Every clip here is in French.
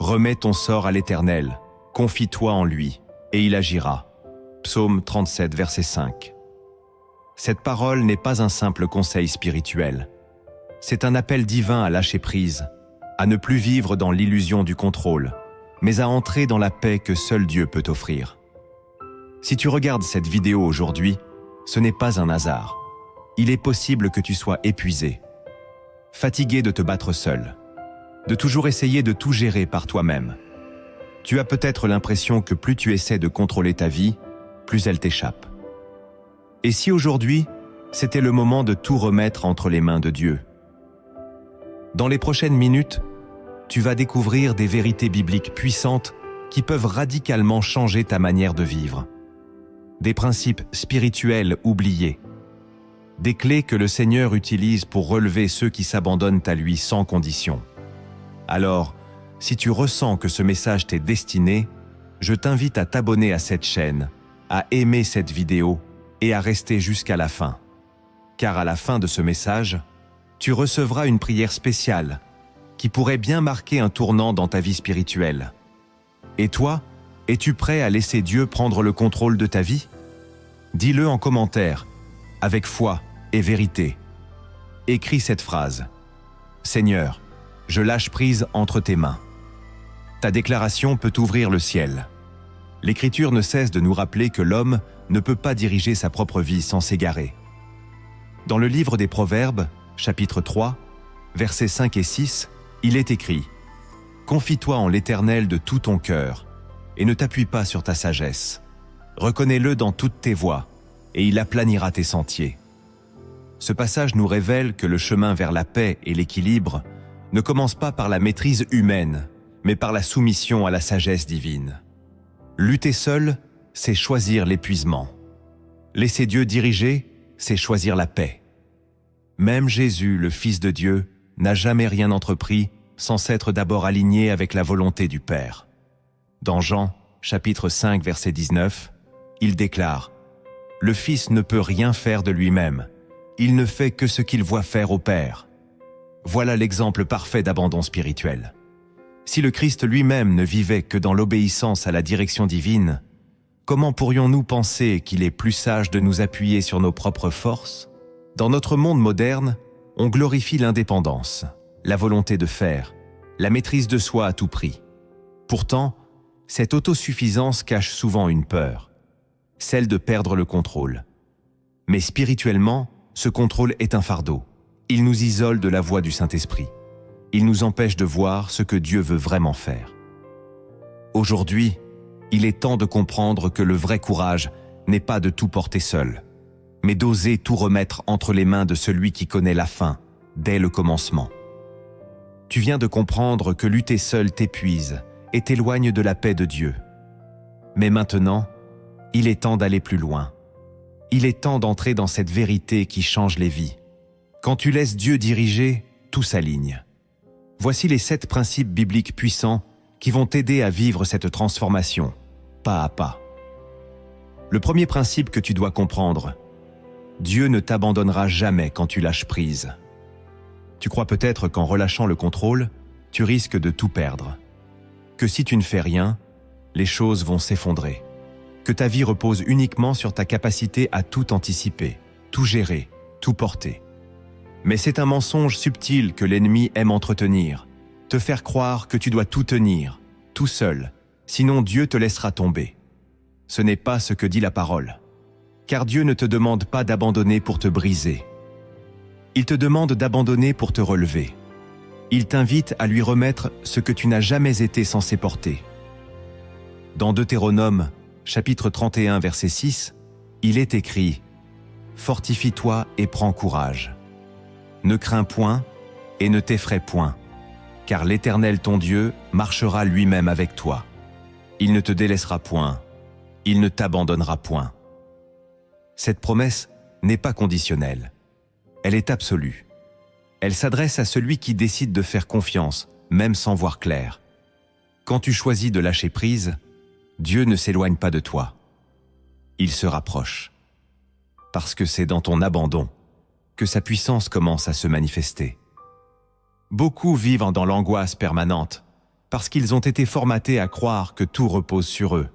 Remets ton sort à l'Éternel, confie-toi en lui, et il agira. Psaume 37, verset 5. Cette parole n'est pas un simple conseil spirituel. C'est un appel divin à lâcher prise, à ne plus vivre dans l'illusion du contrôle, mais à entrer dans la paix que seul Dieu peut offrir. Si tu regardes cette vidéo aujourd'hui, ce n'est pas un hasard. Il est possible que tu sois épuisé, fatigué de te battre seul, de toujours essayer de tout gérer par toi-même. Tu as peut-être l'impression que plus tu essaies de contrôler ta vie, plus elle t'échappe. Et si aujourd'hui, c'était le moment de tout remettre entre les mains de Dieu? Dans les prochaines minutes, tu vas découvrir des vérités bibliques puissantes qui peuvent radicalement changer ta manière de vivre. Des principes spirituels oubliés. Des clés que le Seigneur utilise pour relever ceux qui s'abandonnent à lui sans condition. Alors, si tu ressens que ce message t'est destiné, je t'invite à t'abonner à cette chaîne, à aimer cette vidéo et à rester jusqu'à la fin. Car à la fin de ce message, tu recevras une prière spéciale qui pourrait bien marquer un tournant dans ta vie spirituelle. Et toi, es-tu prêt à laisser Dieu prendre le contrôle de ta vie? Dis-le en commentaire, avec foi et vérité. Écris cette phrase. Seigneur, je lâche prise entre tes mains. Ta déclaration peut ouvrir le ciel. L'Écriture ne cesse de nous rappeler que l'homme ne peut pas diriger sa propre vie sans s'égarer. Dans le livre des Proverbes, chapitre 3, versets 5 et 6, il est écrit « Confie-toi en l'Éternel de tout ton cœur, et ne t'appuie pas sur ta sagesse. Reconnais-le dans toutes tes voies, et il aplanira tes sentiers. » Ce passage nous révèle que le chemin vers la paix et l'équilibre ne commence pas par la maîtrise humaine, mais par la soumission à la sagesse divine. Lutter seul, c'est choisir l'épuisement. Laisser Dieu diriger, c'est choisir la paix. Même Jésus, le Fils de Dieu, n'a jamais rien entrepris sans s'être d'abord aligné avec la volonté du Père. Dans Jean, chapitre 5, verset 19, il déclare « Le Fils ne peut rien faire de lui-même, il ne fait que ce qu'il voit faire au Père. » Voilà l'exemple parfait d'abandon spirituel. Si le Christ lui-même ne vivait que dans l'obéissance à la direction divine, comment pourrions-nous penser qu'il est plus sage de nous appuyer sur nos propres forces? Dans notre monde moderne, on glorifie l'indépendance, la volonté de faire, la maîtrise de soi à tout prix. Pourtant, cette autosuffisance cache souvent une peur, celle de perdre le contrôle. Mais spirituellement, ce contrôle est un fardeau. Il nous isole de la voix du Saint-Esprit. Il nous empêche de voir ce que Dieu veut vraiment faire. Aujourd'hui, il est temps de comprendre que le vrai courage n'est pas de tout porter seul, mais d'oser tout remettre entre les mains de celui qui connaît la fin, dès le commencement. Tu viens de comprendre que lutter seul t'épuise et t'éloigne de la paix de Dieu. Mais maintenant, il est temps d'aller plus loin. Il est temps d'entrer dans cette vérité qui change les vies. Quand tu laisses Dieu diriger, tout s'aligne. Voici les 7 principes bibliques puissants qui vont t'aider à vivre cette transformation, pas à pas. Le premier principe que tu dois comprendre: Dieu ne t'abandonnera jamais quand tu lâches prise. Tu crois peut-être qu'en relâchant le contrôle, tu risques de tout perdre. Que si tu ne fais rien, les choses vont s'effondrer. Que ta vie repose uniquement sur ta capacité à tout anticiper, tout gérer, tout porter. Mais c'est un mensonge subtil que l'ennemi aime entretenir, te faire croire que tu dois tout tenir, tout seul, sinon Dieu te laissera tomber. Ce n'est pas ce que dit la parole. Car Dieu ne te demande pas d'abandonner pour te briser. Il te demande d'abandonner pour te relever. Il t'invite à lui remettre ce que tu n'as jamais été censé porter. Dans Deutéronome, chapitre 31, verset 6, il est écrit « Fortifie-toi et prends courage. Ne crains point et ne t'effraie point, car l'Éternel ton Dieu marchera lui-même avec toi. Il ne te délaissera point, il ne t'abandonnera point. » Cette promesse n'est pas conditionnelle. Elle est absolue. Elle s'adresse à celui qui décide de faire confiance, même sans voir clair. Quand tu choisis de lâcher prise, Dieu ne s'éloigne pas de toi. Il se rapproche. Parce que c'est dans ton abandon que sa puissance commence à se manifester. Beaucoup vivent dans l'angoisse permanente, parce qu'ils ont été formatés à croire que tout repose sur eux.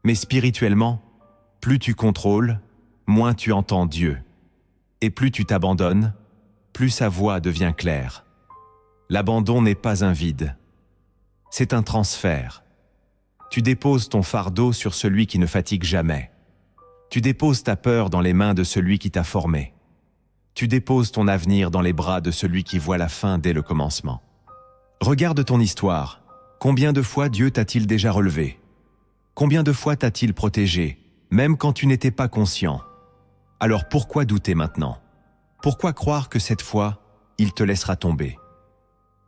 Mais spirituellement, plus tu contrôles, moins tu entends Dieu. Et plus tu t'abandonnes, plus sa voix devient claire. L'abandon n'est pas un vide, c'est un transfert. Tu déposes ton fardeau sur celui qui ne fatigue jamais. Tu déposes ta peur dans les mains de celui qui t'a formé. Tu déposes ton avenir dans les bras de celui qui voit la fin dès le commencement. Regarde ton histoire. Combien de fois Dieu t'a-t-il déjà relevé? Combien de fois t'a-t-il protégé, même quand tu n'étais pas conscient? Alors pourquoi douter maintenant? Pourquoi croire que cette fois, il te laissera tomber?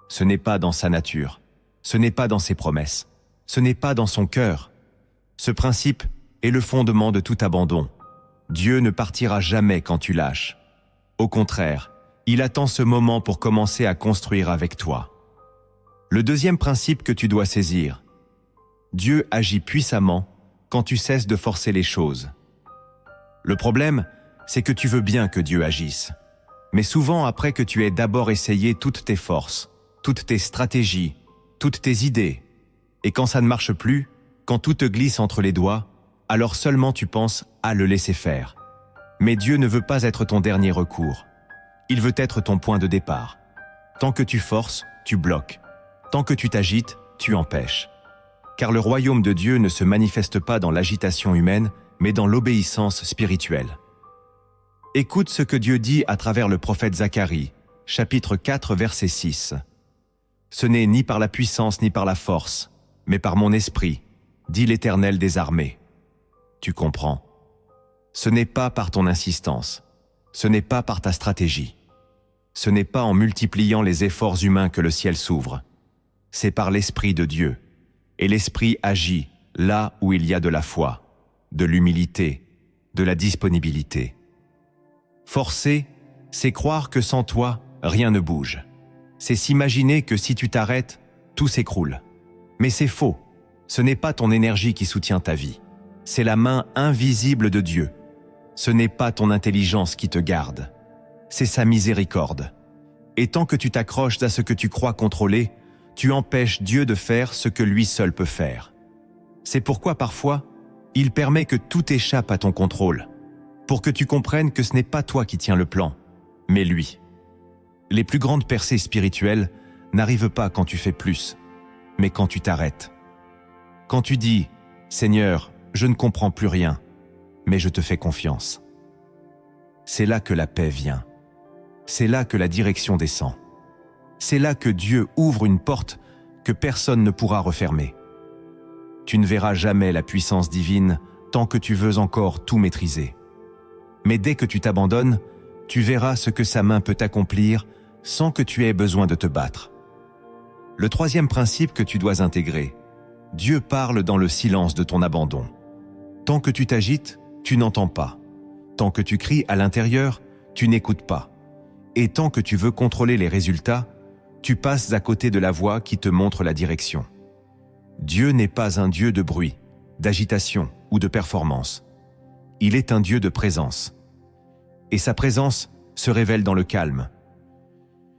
Ce n'est pas dans sa nature, ce n'est pas dans ses promesses, ce n'est pas dans son cœur. Ce principe est le fondement de tout abandon. Dieu ne partira jamais quand tu lâches. Au contraire, il attend ce moment pour commencer à construire avec toi. Le deuxième principe que tu dois saisir: Dieu agit puissamment quand tu cesses de forcer les choses. Le problème, c'est que tu veux bien que Dieu agisse. Mais souvent après que tu aies d'abord essayé toutes tes forces, toutes tes stratégies, toutes tes idées, et quand ça ne marche plus, quand tout te glisse entre les doigts, alors seulement tu penses à le laisser faire. Mais Dieu ne veut pas être ton dernier recours. Il veut être ton point de départ. Tant que tu forces, tu bloques. Tant que tu t'agites, tu empêches. Car le royaume de Dieu ne se manifeste pas dans l'agitation humaine, mais dans l'obéissance spirituelle. Écoute ce que Dieu dit à travers le prophète Zacharie, chapitre 4, verset 6. « Ce n'est ni par la puissance ni par la force, mais par mon esprit, dit l'Éternel des armées. » Tu comprends? Ce n'est pas par ton insistance, ce n'est pas par ta stratégie, ce n'est pas en multipliant les efforts humains que le ciel s'ouvre. C'est par l'Esprit de Dieu. Et l'Esprit agit là où il y a de la foi, de l'humilité, de la disponibilité. Forcer, c'est croire que sans toi, rien ne bouge. C'est s'imaginer que si tu t'arrêtes, tout s'écroule. Mais c'est faux. Ce n'est pas ton énergie qui soutient ta vie. C'est la main invisible de Dieu. Ce n'est pas ton intelligence qui te garde. C'est sa miséricorde. Et tant que tu t'accroches à ce que tu crois contrôler, tu empêches Dieu de faire ce que lui seul peut faire. C'est pourquoi parfois, il permet que tout échappe à ton contrôle, pour que tu comprennes que ce n'est pas toi qui tiens le plan, mais lui. Les plus grandes percées spirituelles n'arrivent pas quand tu fais plus, mais quand tu t'arrêtes. Quand tu dis « Seigneur, je ne comprends plus rien, mais je te fais confiance ». C'est là que la paix vient. C'est là que la direction descend. C'est là que Dieu ouvre une porte que personne ne pourra refermer. Tu ne verras jamais la puissance divine tant que tu veux encore tout maîtriser. Mais dès que tu t'abandonnes, tu verras ce que sa main peut accomplir sans que tu aies besoin de te battre. Le troisième principe que tu dois intégrer: Dieu parle dans le silence de ton abandon. Tant que tu t'agites, tu n'entends pas. Tant que tu cries à l'intérieur, tu n'écoutes pas. Et tant que tu veux contrôler les résultats, tu passes à côté de la voix qui te montre la direction. Dieu n'est pas un Dieu de bruit, d'agitation ou de performance. Il est un Dieu de présence. Et sa présence se révèle dans le calme.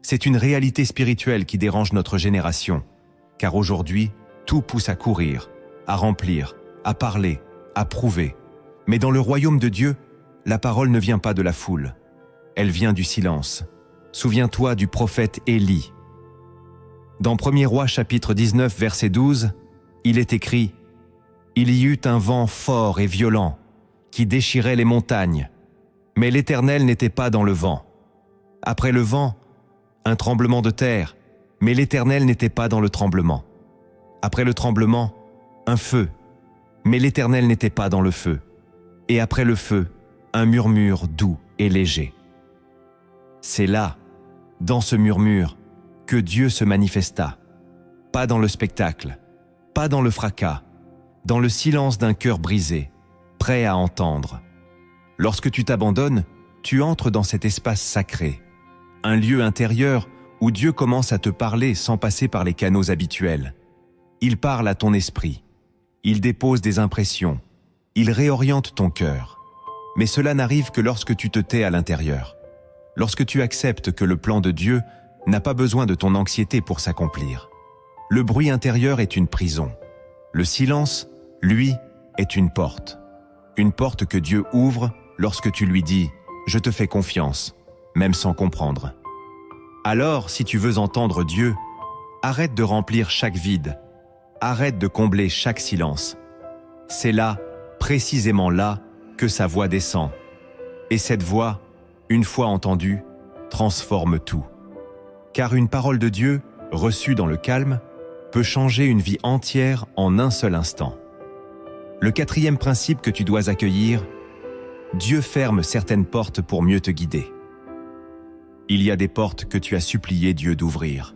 C'est une réalité spirituelle qui dérange notre génération, car aujourd'hui, tout pousse à courir, à remplir, à parler, à prouver. Mais dans le royaume de Dieu, la parole ne vient pas de la foule. Elle vient du silence. Souviens-toi du prophète Élie. Dans 1er Roi chapitre 19 verset 12, il est écrit « Il y eut un vent fort et violent qui déchirait les montagnes, mais l'Éternel n'était pas dans le vent. Après le vent, un tremblement de terre, mais l'Éternel n'était pas dans le tremblement. Après le tremblement, un feu, mais l'Éternel n'était pas dans le feu. Et après le feu, un murmure doux et léger. » C'est là, dans ce murmure, que Dieu se manifesta. Pas dans le spectacle, pas dans le fracas, dans le silence d'un cœur brisé, prêt à entendre. Lorsque tu t'abandonnes, tu entres dans cet espace sacré, un lieu intérieur où Dieu commence à te parler sans passer par les canaux habituels. Il parle à ton esprit, il dépose des impressions, il réoriente ton cœur. Mais cela n'arrive que lorsque tu te tais à l'intérieur, lorsque tu acceptes que le plan de Dieu n'a pas besoin de ton anxiété pour s'accomplir. Le bruit intérieur est une prison. Le silence, lui, est une porte. Une porte que Dieu ouvre lorsque tu lui dis « Je te fais confiance », même sans comprendre. Alors, si tu veux entendre Dieu, arrête de remplir chaque vide. Arrête de combler chaque silence. C'est là, précisément là, que sa voix descend. Et cette voix, une fois entendue, transforme tout. Car une parole de Dieu, reçue dans le calme, peut changer une vie entière en un seul instant. Le quatrième principe que tu dois accueillir, Dieu ferme certaines portes pour mieux te guider. Il y a des portes que tu as supplié Dieu d'ouvrir.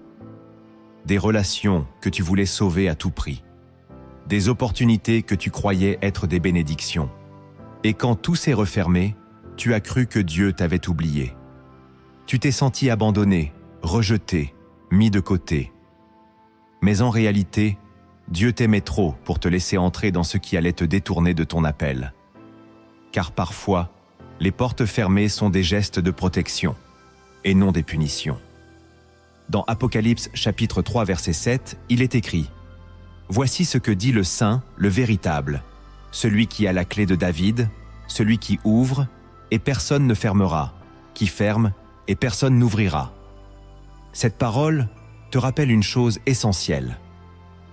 Des relations que tu voulais sauver à tout prix. Des opportunités que tu croyais être des bénédictions. Et quand tout s'est refermé, tu as cru que Dieu t'avait oublié. Tu t'es senti abandonné, rejeté, mis de côté. Mais en réalité, Dieu t'aimait trop pour te laisser entrer dans ce qui allait te détourner de ton appel. Car parfois, les portes fermées sont des gestes de protection et non des punitions. Dans Apocalypse chapitre 3 verset 7, il est écrit « Voici ce que dit le Saint, le véritable, celui qui a la clé de David, celui qui ouvre, et personne ne fermera, qui ferme, et personne n'ouvrira. » Cette parole te rappelle une chose essentielle.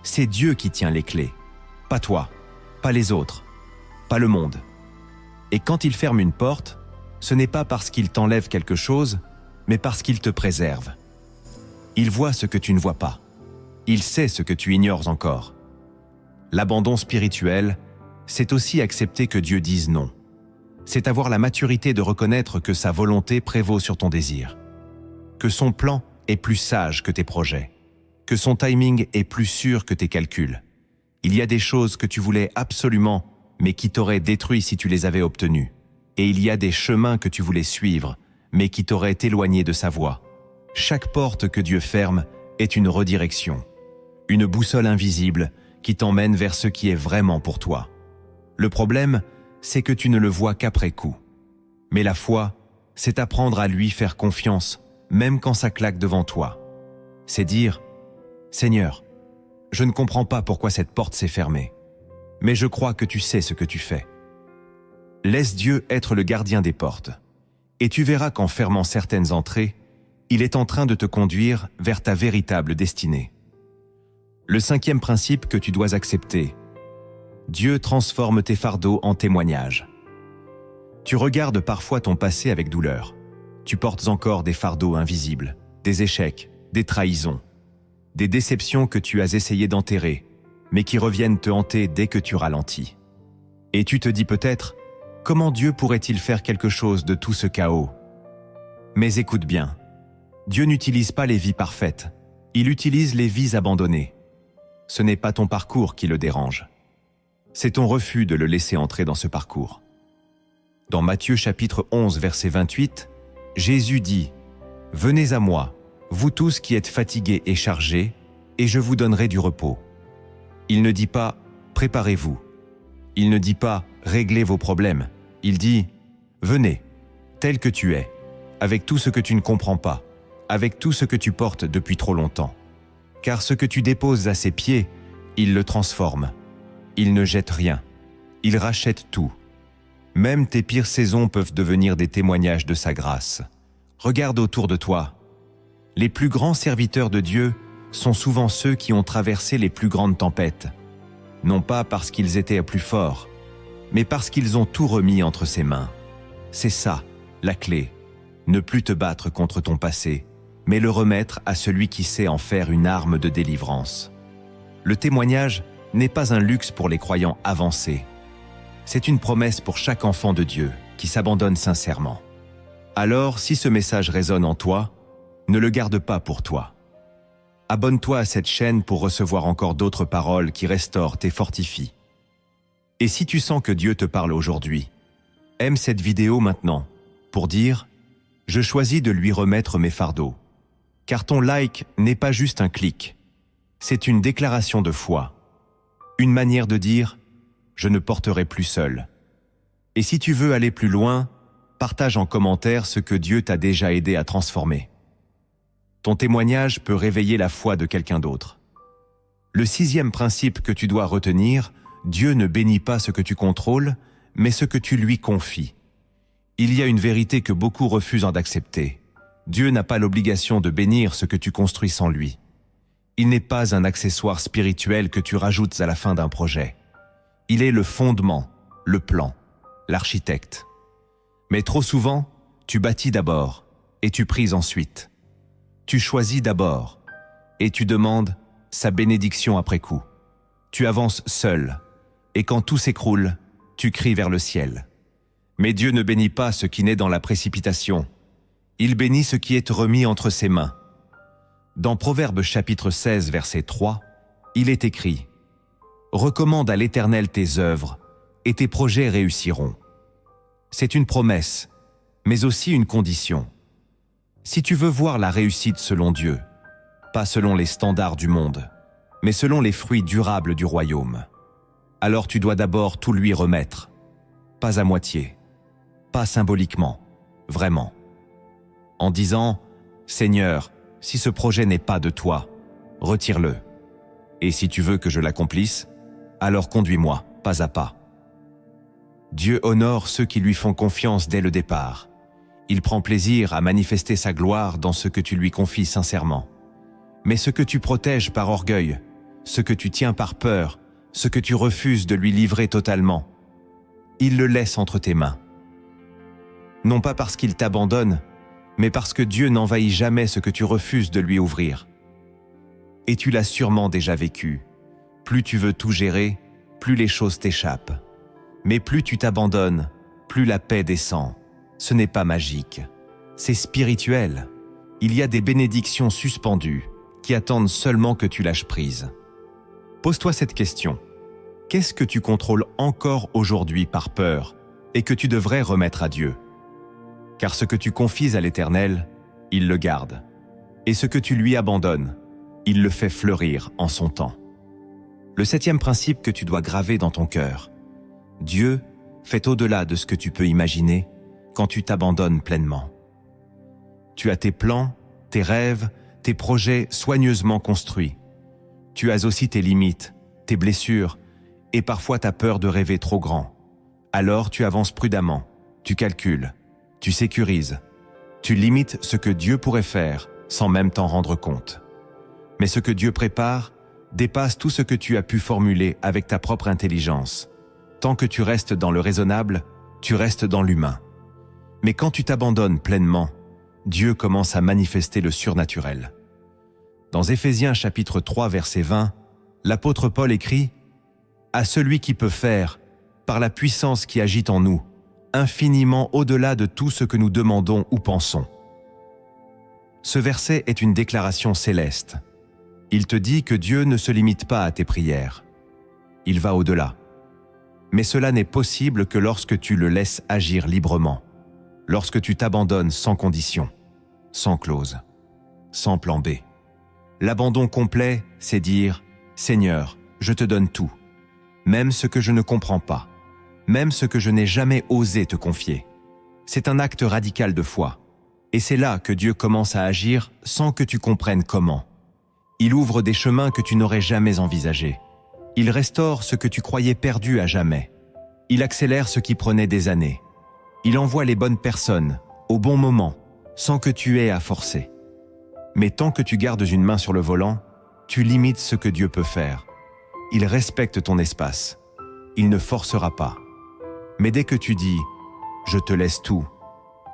C'est Dieu qui tient les clés, pas toi, pas les autres, pas le monde. Et quand il ferme une porte, ce n'est pas parce qu'il t'enlève quelque chose, mais parce qu'il te préserve. Il voit ce que tu ne vois pas. Il sait ce que tu ignores encore. L'abandon spirituel, c'est aussi accepter que Dieu dise non. C'est avoir la maturité de reconnaître que sa volonté prévaut sur ton désir, que son plan est plus sage que tes projets, que son timing est plus sûr que tes calculs. Il y a des choses que tu voulais absolument, mais qui t'auraient détruit si tu les avais obtenues. Et il y a des chemins que tu voulais suivre, mais qui t'auraient éloigné de sa voie. Chaque porte que Dieu ferme est une redirection, une boussole invisible qui t'emmène vers ce qui est vraiment pour toi. Le problème, c'est que tu ne le vois qu'après coup. Mais la foi, c'est apprendre à lui faire confiance, même quand ça claque devant toi. C'est dire « Seigneur, je ne comprends pas pourquoi cette porte s'est fermée, mais je crois que tu sais ce que tu fais. » Laisse Dieu être le gardien des portes, et tu verras qu'en fermant certaines entrées, il est en train de te conduire vers ta véritable destinée. Le cinquième principe que tu dois accepter, Dieu transforme tes fardeaux en témoignages. Tu regardes parfois ton passé avec douleur. Tu portes encore des fardeaux invisibles, des échecs, des trahisons, des déceptions que tu as essayé d'enterrer, mais qui reviennent te hanter dès que tu ralentis. Et tu te dis peut-être, comment Dieu pourrait-il faire quelque chose de tout ce chaos? Mais écoute bien, Dieu n'utilise pas les vies parfaites, il utilise les vies abandonnées. Ce n'est pas ton parcours qui le dérange. C'est ton refus de le laisser entrer dans ce parcours. Dans Matthieu chapitre 11 verset 28, Jésus dit « Venez à moi, vous tous qui êtes fatigués et chargés, et je vous donnerai du repos. » Il ne dit pas « Préparez-vous ». Il ne dit pas « Réglez vos problèmes ». Il dit « Venez, tel que tu es, avec tout ce que tu ne comprends pas, avec tout ce que tu portes depuis trop longtemps. Car ce que tu déposes à ses pieds, il le transforme. Il ne jette rien. Il rachète tout. Même tes pires saisons peuvent devenir des témoignages de sa grâce. Regarde autour de toi. Les plus grands serviteurs de Dieu sont souvent ceux qui ont traversé les plus grandes tempêtes. Non pas parce qu'ils étaient plus forts, mais parce qu'ils ont tout remis entre ses mains. C'est ça, la clé. Ne plus te battre contre ton passé, mais le remettre à celui qui sait en faire une arme de délivrance. Le témoignage n'est pas un luxe pour les croyants avancés. C'est une promesse pour chaque enfant de Dieu qui s'abandonne sincèrement. Alors, si ce message résonne en toi, ne le garde pas pour toi. Abonne-toi à cette chaîne pour recevoir encore d'autres paroles qui restaurent et fortifient. Et si tu sens que Dieu te parle aujourd'hui, aime cette vidéo maintenant pour dire « Je choisis de lui remettre mes fardeaux ». Car ton like n'est pas juste un clic, c'est une déclaration de foi. Une manière de dire « Je ne porterai plus seul ». Et si tu veux aller plus loin, partage en commentaire ce que Dieu t'a déjà aidé à transformer. Ton témoignage peut réveiller la foi de quelqu'un d'autre. Le sixième principe que tu dois retenir, Dieu ne bénit pas ce que tu contrôles, mais ce que tu lui confies. Il y a une vérité que beaucoup refusent d'accepter. Dieu n'a pas l'obligation de bénir ce que tu construis sans lui. Il n'est pas un accessoire spirituel que tu rajoutes à la fin d'un projet. Il est le fondement, le plan, l'architecte. Mais trop souvent, tu bâtis d'abord et tu prises ensuite. Tu choisis d'abord et tu demandes sa bénédiction après coup. Tu avances seul et quand tout s'écroule, tu cries vers le ciel. Mais Dieu ne bénit pas ce qui naît dans la précipitation. Il bénit ce qui est remis entre ses mains. Dans Proverbes chapitre 16, verset 3, il est écrit « Recommande à l'Éternel tes œuvres, et tes projets réussiront. » C'est une promesse, mais aussi une condition. Si tu veux voir la réussite selon Dieu, pas selon les standards du monde, mais selon les fruits durables du royaume, alors tu dois d'abord tout lui remettre, pas à moitié, pas symboliquement, vraiment. En disant « Seigneur, si ce projet n'est pas de toi, retire-le. Et si tu veux que je l'accomplisse, alors conduis-moi, pas à pas. » Dieu honore ceux qui lui font confiance dès le départ. Il prend plaisir à manifester sa gloire dans ce que tu lui confies sincèrement. Mais ce que tu protèges par orgueil, ce que tu tiens par peur, ce que tu refuses de lui livrer totalement, il le laisse entre tes mains. Non pas parce qu'il t'abandonne, mais parce que Dieu n'envahit jamais ce que tu refuses de lui ouvrir. Et tu l'as sûrement déjà vécu. Plus tu veux tout gérer, plus les choses t'échappent. Mais plus tu t'abandonnes, plus la paix descend. Ce n'est pas magique, c'est spirituel. Il y a des bénédictions suspendues qui attendent seulement que tu lâches prise. Pose-toi cette question. Qu'est-ce que tu contrôles encore aujourd'hui par peur et que tu devrais remettre à Dieu? Car ce que tu confies à l'Éternel, il le garde. Et ce que tu lui abandonnes, il le fait fleurir en son temps. Le septième principe que tu dois graver dans ton cœur. Dieu fait au-delà de ce que tu peux imaginer quand tu t'abandonnes pleinement. Tu as tes plans, tes rêves, tes projets soigneusement construits. Tu as aussi tes limites, tes blessures, et parfois ta peur de rêver trop grand. Alors tu avances prudemment, tu calcules, tu sécurises, tu limites ce que Dieu pourrait faire sans même t'en rendre compte. Mais ce que Dieu prépare dépasse tout ce que tu as pu formuler avec ta propre intelligence. Tant que tu restes dans le raisonnable, tu restes dans l'humain. Mais quand tu t'abandonnes pleinement, Dieu commence à manifester le surnaturel. Dans Éphésiens chapitre 3 verset 20, l'apôtre Paul écrit « À celui qui peut faire, par la puissance qui agit en nous, infiniment au-delà de tout ce que nous demandons ou pensons. » Ce verset est une déclaration céleste. Il te dit que Dieu ne se limite pas à tes prières. Il va au-delà. Mais cela n'est possible que lorsque tu le laisses agir librement, lorsque tu t'abandonnes sans condition, sans clause, sans plan B. L'abandon complet, c'est dire « Seigneur, je te donne tout, même ce que je ne comprends pas, même ce que je n'ai jamais osé te confier. » C'est un acte radical de foi. Et c'est là que Dieu commence à agir sans que tu comprennes comment. Il ouvre des chemins que tu n'aurais jamais envisagés. Il restaure ce que tu croyais perdu à jamais. Il accélère ce qui prenait des années. Il envoie les bonnes personnes, au bon moment, sans que tu aies à forcer. Mais tant que tu gardes une main sur le volant, tu limites ce que Dieu peut faire. Il respecte ton espace. Il ne forcera pas. Mais dès que tu dis « Je te laisse tout »,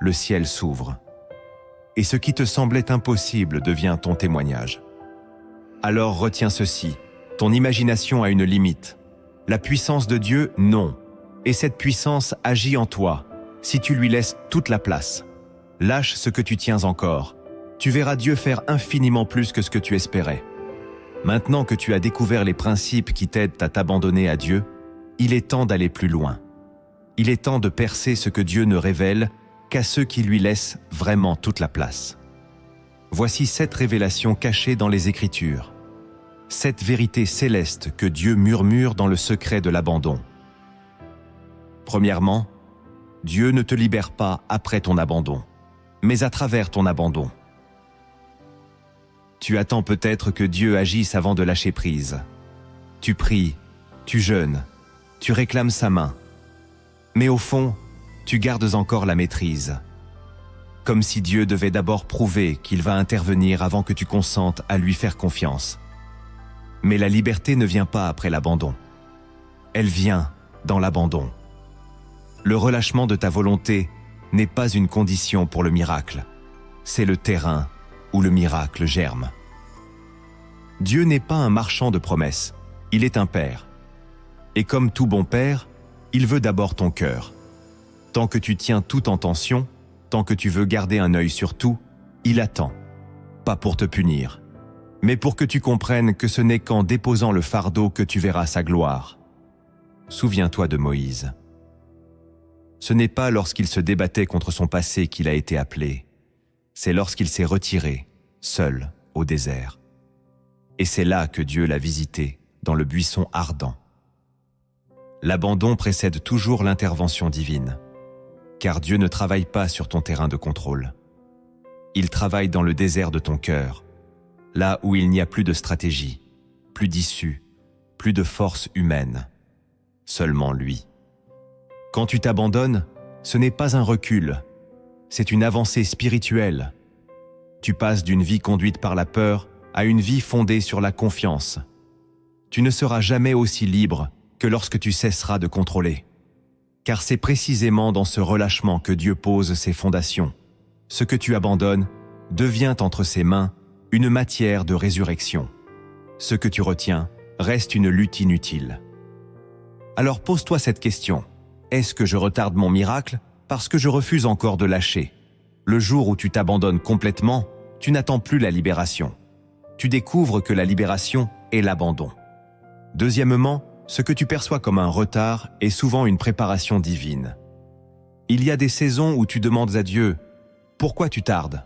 le ciel s'ouvre. Et ce qui te semblait impossible devient ton témoignage. Alors retiens ceci, ton imagination a une limite. La puissance de Dieu, non. Et cette puissance agit en toi, si tu lui laisses toute la place. Lâche ce que tu tiens encore. Tu verras Dieu faire infiniment plus que ce que tu espérais. Maintenant que tu as découvert les principes qui t'aident à t'abandonner à Dieu, il est temps d'aller plus loin. Il est temps de percer ce que Dieu ne révèle qu'à ceux qui lui laissent vraiment toute la place. Voici 7 révélations cachées dans les Écritures. 7 vérités célestes que Dieu murmure dans le secret de l'abandon. Premièrement, Dieu ne te libère pas après ton abandon, mais à travers ton abandon. Tu attends peut-être que Dieu agisse avant de lâcher prise. Tu pries, tu jeûnes, tu réclames sa main. Mais au fond, tu gardes encore la maîtrise. Comme si Dieu devait d'abord prouver qu'il va intervenir avant que tu consentes à lui faire confiance. Mais la liberté ne vient pas après l'abandon. Elle vient dans l'abandon. Le relâchement de ta volonté n'est pas une condition pour le miracle. C'est le terrain où le miracle germe. Dieu n'est pas un marchand de promesses, il est un père. Et comme tout bon père, il veut d'abord ton cœur. Tant que tu tiens tout en tension, tant que tu veux garder un œil sur tout, il attend. Pas pour te punir, mais pour que tu comprennes que ce n'est qu'en déposant le fardeau que tu verras sa gloire. Souviens-toi de Moïse. Ce n'est pas lorsqu'il se débattait contre son passé qu'il a été appelé. C'est lorsqu'il s'est retiré, seul, au désert. Et c'est là que Dieu l'a visité, dans le buisson ardent. L'abandon précède toujours l'intervention divine, car Dieu ne travaille pas sur ton terrain de contrôle. Il travaille dans le désert de ton cœur, là où il n'y a plus de stratégie, plus d'issue, plus de force humaine. Seulement lui. Quand tu t'abandonnes, ce n'est pas un recul, c'est une avancée spirituelle. Tu passes d'une vie conduite par la peur à une vie fondée sur la confiance. Tu ne seras jamais aussi libre que lorsque tu cesseras de contrôler. Car c'est précisément dans ce relâchement que Dieu pose ses fondations. Ce que tu abandonnes devient entre ses mains une matière de résurrection. Ce que tu retiens reste une lutte inutile. Alors pose-toi cette question. Est-ce que je retarde mon miracle parce que je refuse encore de lâcher? Le jour où tu t'abandonnes complètement, tu n'attends plus la libération. Tu découvres que la libération est l'abandon. Deuxièmement, ce que tu perçois comme un retard est souvent une préparation divine. Il y a des saisons où tu demandes à Dieu « Pourquoi tu tardes ?»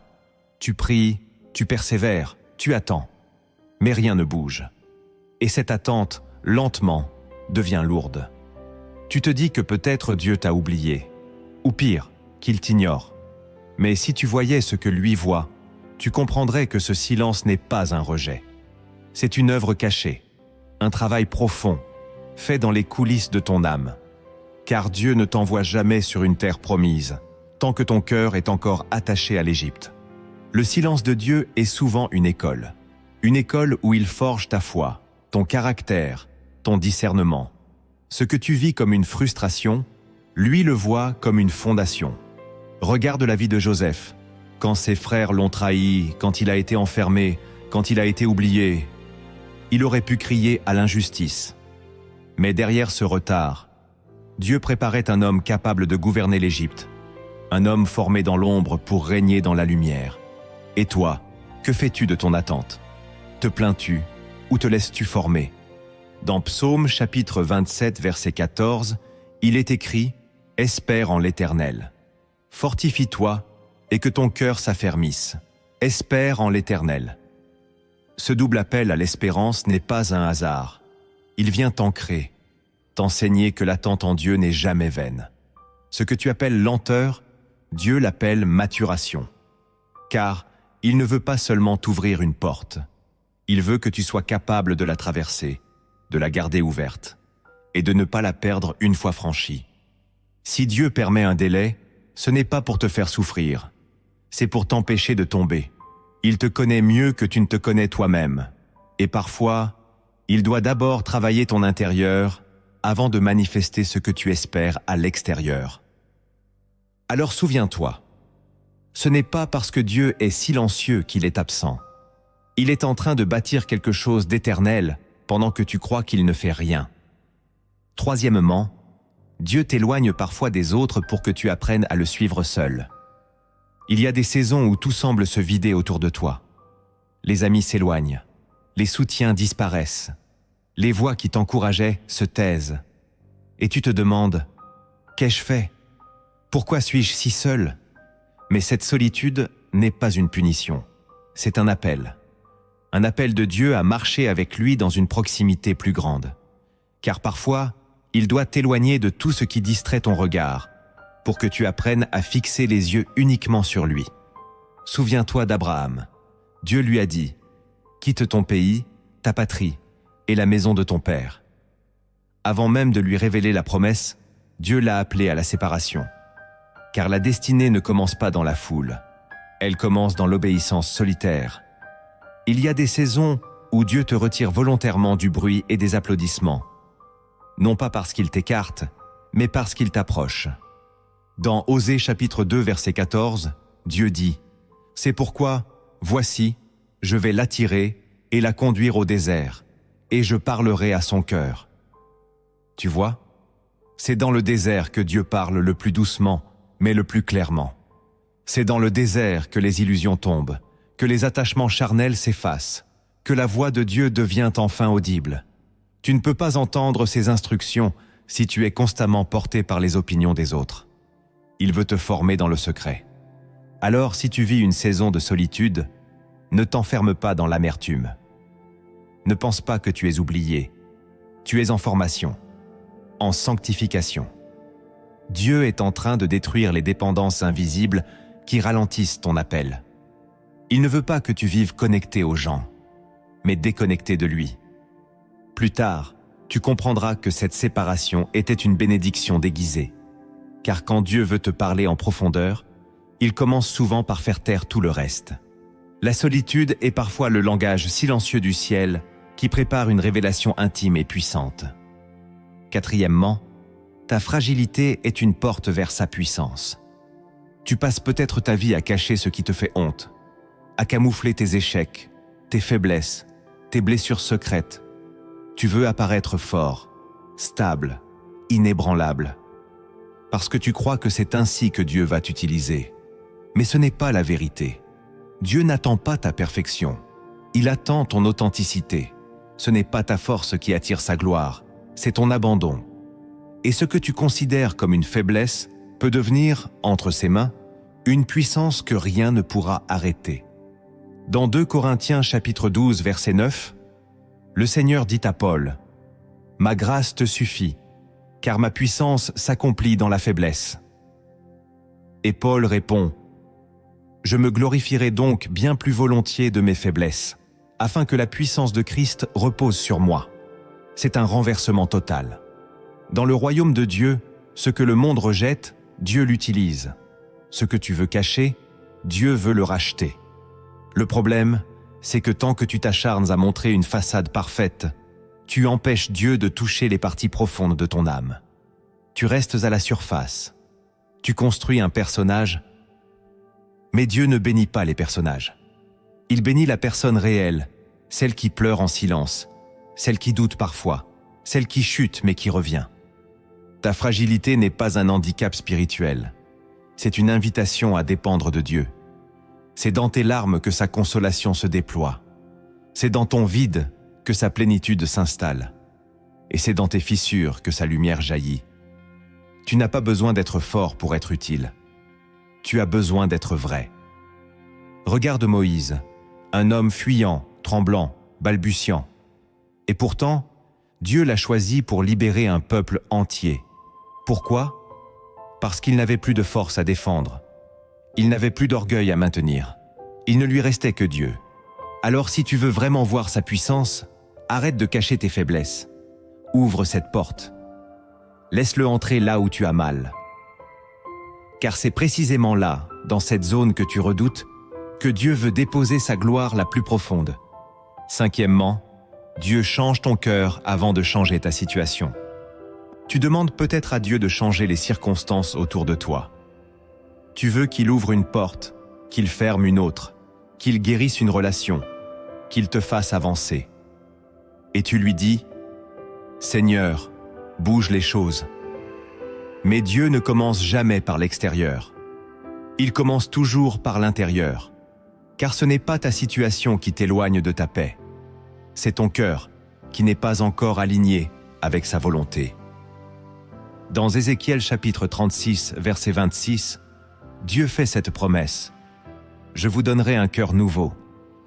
Tu pries, tu persévères, tu attends. Mais rien ne bouge. Et cette attente, lentement, devient lourde. Tu te dis que peut-être Dieu t'a oublié. Ou pire, qu'il t'ignore. Mais si tu voyais ce que lui voit, tu comprendrais que ce silence n'est pas un rejet. C'est une œuvre cachée, un travail profond, fait dans les coulisses de ton âme. Car Dieu ne t'envoie jamais sur une terre promise, tant que ton cœur est encore attaché à l'Égypte. Le silence de Dieu est souvent une école où il forge ta foi, ton caractère, ton discernement. Ce que tu vis comme une frustration, lui le voit comme une fondation. Regarde la vie de Joseph. Quand ses frères l'ont trahi, quand il a été enfermé, quand il a été oublié, il aurait pu crier à l'injustice. Mais derrière ce retard, Dieu préparait un homme capable de gouverner l'Égypte, un homme formé dans l'ombre pour régner dans la lumière. Et toi, que fais-tu de ton attente? Te plains-tu ou te laisses-tu former? Dans Psaume chapitre 27, verset 14, il est écrit « Espère en l'Éternel. Fortifie-toi et que ton cœur s'affermisse. Espère en l'Éternel. » Ce double appel à l'espérance n'est pas un hasard. Il vient t'ancrer, t'enseigner que l'attente en Dieu n'est jamais vaine. Ce que tu appelles lenteur, Dieu l'appelle maturation. Car il ne veut pas seulement t'ouvrir une porte. Il veut que tu sois capable de la traverser, de la garder ouverte, et de ne pas la perdre une fois franchie. Si Dieu permet un délai, ce n'est pas pour te faire souffrir, c'est pour t'empêcher de tomber. Il te connaît mieux que tu ne te connais toi-même, et parfois, il doit d'abord travailler ton intérieur avant de manifester ce que tu espères à l'extérieur. Alors souviens-toi, ce n'est pas parce que Dieu est silencieux qu'il est absent. Il est en train de bâtir quelque chose d'éternel pendant que tu crois qu'il ne fait rien. Troisièmement, Dieu t'éloigne parfois des autres pour que tu apprennes à le suivre seul. Il y a des saisons où tout semble se vider autour de toi. Les amis s'éloignent, les soutiens disparaissent, les voix qui t'encourageaient se taisent. Et tu te demandes « Qu'ai-je fait? Pourquoi suis-je si seul ?» Mais cette solitude n'est pas une punition, c'est un appel. Un appel de Dieu à marcher avec lui dans une proximité plus grande. Car parfois, il doit t'éloigner de tout ce qui distrait ton regard, pour que tu apprennes à fixer les yeux uniquement sur lui. Souviens-toi d'Abraham. Dieu lui a dit « Quitte ton pays, ta patrie, et la maison de ton père. Avant même de lui révéler la promesse, Dieu l'a appelé à la séparation. Car la destinée ne commence pas dans la foule, elle commence dans l'obéissance solitaire. Il y a des saisons où Dieu te retire volontairement du bruit et des applaudissements. Non pas parce qu'il t'écarte, mais parce qu'il t'approche. Dans Osée chapitre 2 verset 14, Dieu dit « C'est pourquoi, voici, je vais l'attirer et la conduire au désert, et je parlerai à son cœur. » Tu vois, c'est dans le désert que Dieu parle le plus doucement, mais le plus clairement. C'est dans le désert que les illusions tombent, que les attachements charnels s'effacent, que la voix de Dieu devient enfin audible. Tu ne peux pas entendre ses instructions si tu es constamment porté par les opinions des autres. Il veut te former dans le secret. Alors, si tu vis une saison de solitude, ne t'enferme pas dans l'amertume. Ne pense pas que tu es oublié. Tu es en formation, en sanctification. Dieu est en train de détruire les dépendances invisibles qui ralentissent ton appel. Il ne veut pas que tu vives connecté aux gens, mais déconnecté de lui. Plus tard, tu comprendras que cette séparation était une bénédiction déguisée. Car quand Dieu veut te parler en profondeur, il commence souvent par faire taire tout le reste. La solitude est parfois le langage silencieux du ciel qui prépare une révélation intime et puissante. Quatrièmement, ta fragilité est une porte vers sa puissance. Tu passes peut-être ta vie à cacher ce qui te fait honte, à camoufler tes échecs, tes faiblesses, tes blessures secrètes. Tu veux apparaître fort, stable, inébranlable. Parce que tu crois que c'est ainsi que Dieu va t'utiliser. Mais ce n'est pas la vérité. Dieu n'attend pas ta perfection. Il attend ton authenticité. Ce n'est pas ta force qui attire sa gloire, c'est ton abandon. Et ce que tu considères comme une faiblesse peut devenir, entre ses mains, une puissance que rien ne pourra arrêter. Dans 2 Corinthiens chapitre 12 verset 9, le Seigneur dit à Paul « Ma grâce te suffit, car ma puissance s'accomplit dans la faiblesse. » Et Paul répond « Je me glorifierai donc bien plus volontiers de mes faiblesses, afin que la puissance de Christ repose sur moi. » C'est un renversement total. Dans le royaume de Dieu, ce que le monde rejette, Dieu l'utilise. Ce que tu veux cacher, Dieu veut le racheter. Le problème, c'est que tant que tu t'acharnes à montrer une façade parfaite, tu empêches Dieu de toucher les parties profondes de ton âme. Tu restes à la surface. Tu construis un personnage, mais Dieu ne bénit pas les personnages. Il bénit la personne réelle, celle qui pleure en silence, celle qui doute parfois, celle qui chute mais qui revient. Ta fragilité n'est pas un handicap spirituel. C'est une invitation à dépendre de Dieu. C'est dans tes larmes que sa consolation se déploie. C'est dans ton vide que sa plénitude s'installe. Et c'est dans tes fissures que sa lumière jaillit. Tu n'as pas besoin d'être fort pour être utile. Tu as besoin d'être vrai. Regarde Moïse, un homme fuyant, tremblant, balbutiant. Et pourtant, Dieu l'a choisi pour libérer un peuple entier. Pourquoi ? Parce qu'il n'avait plus de force à défendre. Il n'avait plus d'orgueil à maintenir. Il ne lui restait que Dieu. Alors si tu veux vraiment voir sa puissance, arrête de cacher tes faiblesses. Ouvre cette porte. Laisse-le entrer là où tu as mal. Car c'est précisément là, dans cette zone que tu redoutes, que Dieu veut déposer sa gloire la plus profonde. Cinquièmement, Dieu change ton cœur avant de changer ta situation. Tu demandes peut-être à Dieu de changer les circonstances autour de toi. Tu veux qu'il ouvre une porte, qu'il ferme une autre, qu'il guérisse une relation, qu'il te fasse avancer. Et tu lui dis « Seigneur, bouge les choses. » Mais Dieu ne commence jamais par l'extérieur. Il commence toujours par l'intérieur. Car ce n'est pas ta situation qui t'éloigne de ta paix. C'est ton cœur qui n'est pas encore aligné avec sa volonté. Dans Ézéchiel chapitre 36, verset 26, Dieu fait cette promesse. « Je vous donnerai un cœur nouveau,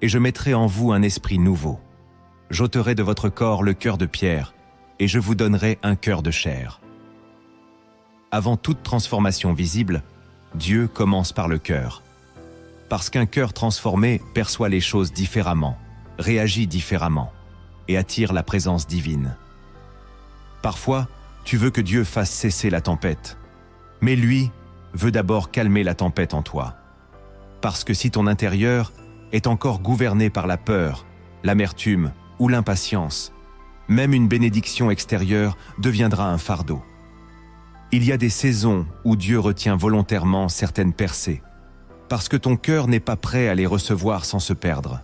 et je mettrai en vous un esprit nouveau. J'ôterai de votre corps le cœur de pierre, et je vous donnerai un cœur de chair. » Avant toute transformation visible, Dieu commence par le cœur. Parce qu'un cœur transformé perçoit les choses différemment, réagit différemment. et attire la présence divine. Parfois, tu veux que Dieu fasse cesser la tempête, mais lui veut d'abord calmer la tempête en toi. Parce que si ton intérieur est encore gouverné par la peur, l'amertume ou l'impatience, même une bénédiction extérieure deviendra un fardeau. Il y a des saisons où Dieu retient volontairement certaines percées, parce que ton cœur n'est pas prêt à les recevoir sans se perdre.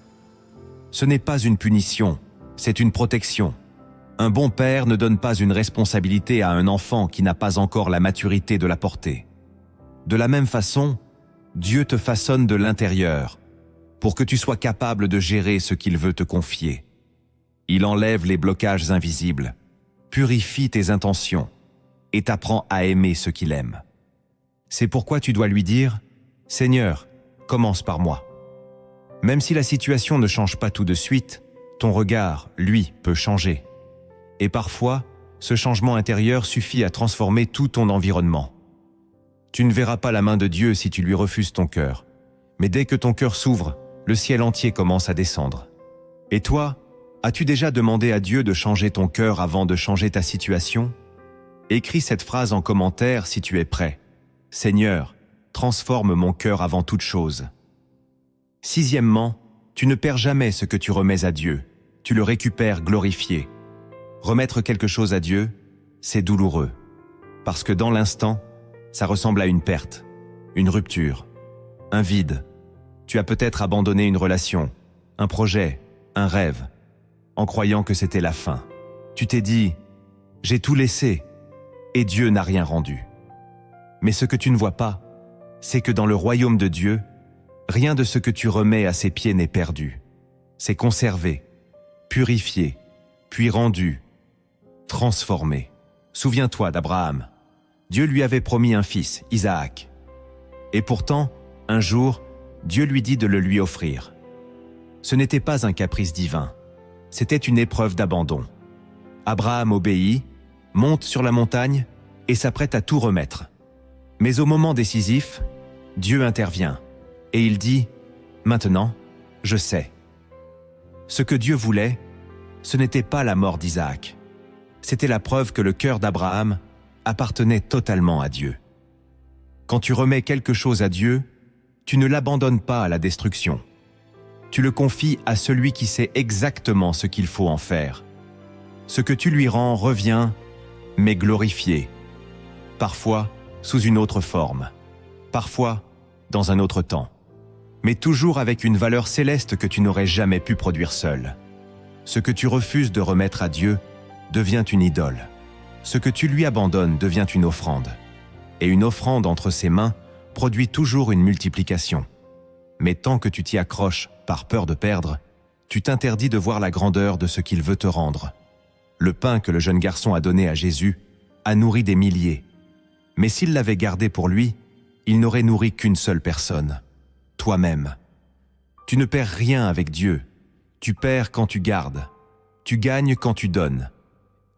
Ce n'est pas une punition, c'est une protection. Un bon père ne donne pas une responsabilité à un enfant qui n'a pas encore la maturité de la porter. De la même façon, Dieu te façonne de l'intérieur pour que tu sois capable de gérer ce qu'il veut te confier. Il enlève les blocages invisibles, purifie tes intentions et t'apprend à aimer ce qu'il aime. C'est pourquoi tu dois lui dire « Seigneur, commence par moi ». Même si la situation ne change pas tout de suite, ton regard, lui, peut changer. Et parfois, ce changement intérieur suffit à transformer tout ton environnement. Tu ne verras pas la main de Dieu si tu lui refuses ton cœur. Mais dès que ton cœur s'ouvre, le ciel entier commence à descendre. Et toi, as-tu déjà demandé à Dieu de changer ton cœur avant de changer ta situation? Écris cette phrase en commentaire si tu es prêt. « Seigneur, transforme mon cœur avant toute chose. » Sixièmement, tu ne perds jamais ce que tu remets à Dieu. Tu le récupères glorifié. Remettre quelque chose à Dieu, c'est douloureux. Parce que dans l'instant, ça ressemble à une perte, une rupture, un vide. Tu as peut-être abandonné une relation, un projet, un rêve, en croyant que c'était la fin. Tu t'es dit « j'ai tout laissé » et Dieu n'a rien rendu. Mais ce que tu ne vois pas, c'est que dans le royaume de Dieu, rien de ce que tu remets à ses pieds n'est perdu. C'est conservé, purifié, puis rendu, transformé. Souviens-toi d'Abraham. Dieu lui avait promis un fils, Isaac. Et pourtant, un jour, Dieu lui dit de le lui offrir. Ce n'était pas un caprice divin, c'était une épreuve d'abandon. Abraham obéit, monte sur la montagne et s'apprête à tout remettre. Mais au moment décisif, Dieu intervient et il dit « Maintenant, je sais ». Ce que Dieu voulait, ce n'était pas la mort d'Isaac. C'était la preuve que le cœur d'Abraham appartenait totalement à Dieu. Quand tu remets quelque chose à Dieu, tu ne l'abandonnes pas à la destruction. Tu le confies à celui qui sait exactement ce qu'il faut en faire. Ce que tu lui rends revient, mais glorifié. Parfois, sous une autre forme. Parfois, dans un autre temps. Mais toujours avec une valeur céleste que tu n'aurais jamais pu produire seul. Ce que tu refuses de remettre à Dieu devient une idole. Ce que tu lui abandonnes devient une offrande. Et une offrande entre ses mains produit toujours une multiplication. Mais tant que tu t'y accroches par peur de perdre, tu t'interdis de voir la grandeur de ce qu'il veut te rendre. Le pain que le jeune garçon a donné à Jésus a nourri des milliers. Mais s'il l'avait gardé pour lui, il n'aurait nourri qu'une seule personne, toi-même. Tu ne perds rien avec Dieu. Tu perds quand tu gardes. Tu gagnes quand tu donnes.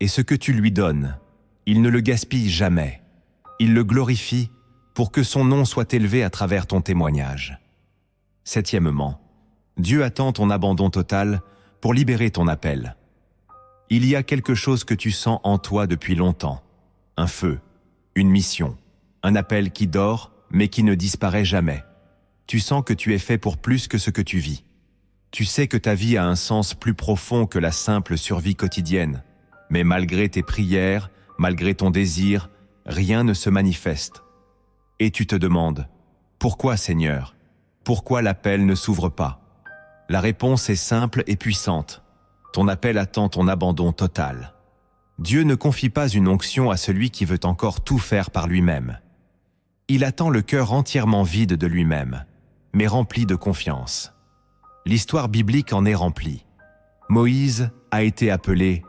Et ce que tu lui donnes, il ne le gaspille jamais. Il le glorifie pour que son nom soit élevé à travers ton témoignage. Septièmement, Dieu attend ton abandon total pour libérer ton appel. Il y a quelque chose que tu sens en toi depuis longtemps. Un feu, une mission, un appel qui dort mais qui ne disparaît jamais. Tu sens que tu es fait pour plus que ce que tu vis. Tu sais que ta vie a un sens plus profond que la simple survie quotidienne. Mais malgré tes prières, malgré ton désir, rien ne se manifeste. Et tu te demandes, pourquoi Seigneur? Pourquoi l'appel ne s'ouvre pas? La réponse est simple et puissante. Ton appel attend ton abandon total. Dieu ne confie pas une onction à celui qui veut encore tout faire par lui-même. Il attend le cœur entièrement vide de lui-même, mais rempli de confiance. L'histoire biblique en est remplie. Moïse a été appelé,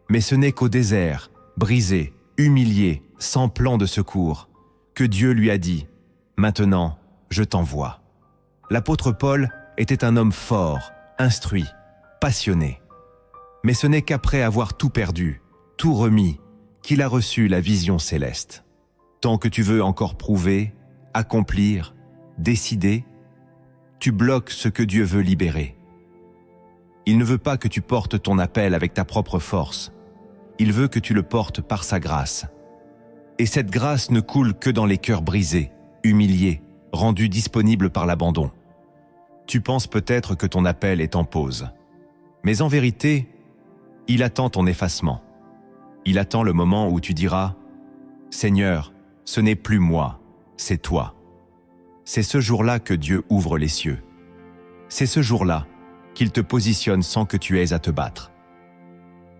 mais ce n'est qu'au désert, brisé, humilié, sans plan de secours, que Dieu lui a dit « Maintenant, je t'envoie ». L'apôtre Paul était un homme fort, instruit, passionné. Mais ce n'est qu'après avoir tout perdu, tout remis, qu'il a reçu la vision céleste. Tant que tu veux encore prouver, accomplir, décider, tu bloques ce que Dieu veut libérer. Il ne veut pas que tu portes ton appel avec ta propre force. Il veut que tu le portes par sa grâce. Et cette grâce ne coule que dans les cœurs brisés, humiliés, rendus disponibles par l'abandon. Tu penses peut-être que ton appel est en pause. Mais en vérité, il attend ton effacement. Il attend le moment où tu diras « Seigneur, ce n'est plus moi, c'est toi ». C'est ce jour-là que Dieu ouvre les cieux. C'est ce jour-là qu'il te positionne sans que tu aies à te battre.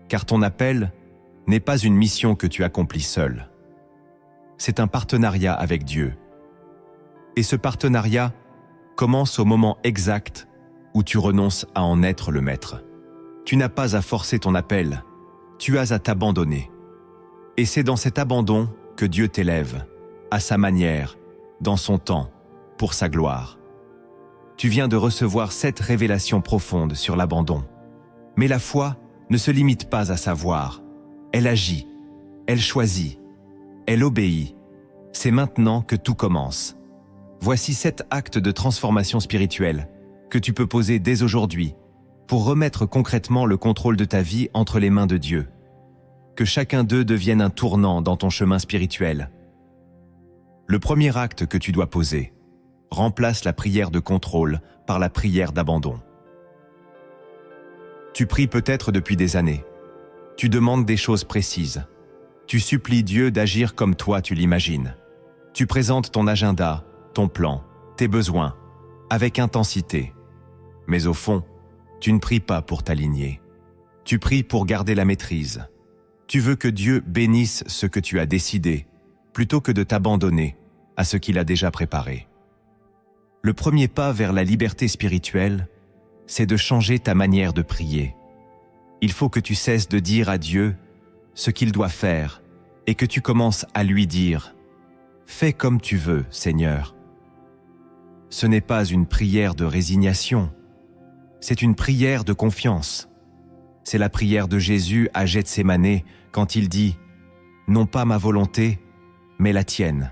Car ton appel n'est pas une mission que tu accomplis seul. C'est un partenariat avec Dieu. Et ce partenariat commence au moment exact où tu renonces à en être le maître. Tu n'as pas à forcer ton appel, tu as à t'abandonner. Et c'est dans cet abandon que Dieu t'élève, à sa manière, dans son temps, pour sa gloire. Tu viens de recevoir cette révélation profonde sur l'abandon. Mais la foi ne se limite pas à savoir. Elle agit, elle choisit, elle obéit. C'est maintenant que tout commence. Voici 7 actes de transformation spirituelle que tu peux poser dès aujourd'hui pour remettre concrètement le contrôle de ta vie entre les mains de Dieu. Que chacun d'eux devienne un tournant dans ton chemin spirituel. Le premier acte que tu dois poser, remplace la prière de contrôle par la prière d'abandon. Tu pries peut-être depuis des années. Tu demandes des choses précises. Tu supplies Dieu d'agir comme toi tu l'imagines. Tu présentes ton agenda, ton plan, tes besoins, avec intensité. Mais au fond, tu ne pries pas pour t'aligner. Tu pries pour garder la maîtrise. Tu veux que Dieu bénisse ce que tu as décidé, plutôt que de t'abandonner à ce qu'il a déjà préparé. Le premier pas vers la liberté spirituelle, c'est de changer ta manière de prier. Il faut que tu cesses de dire à Dieu ce qu'il doit faire et que tu commences à lui dire « Fais comme tu veux, Seigneur ». Ce n'est pas une prière de résignation, c'est une prière de confiance. C'est la prière de Jésus à Gethsémanée quand il dit « Non pas ma volonté, mais la tienne ».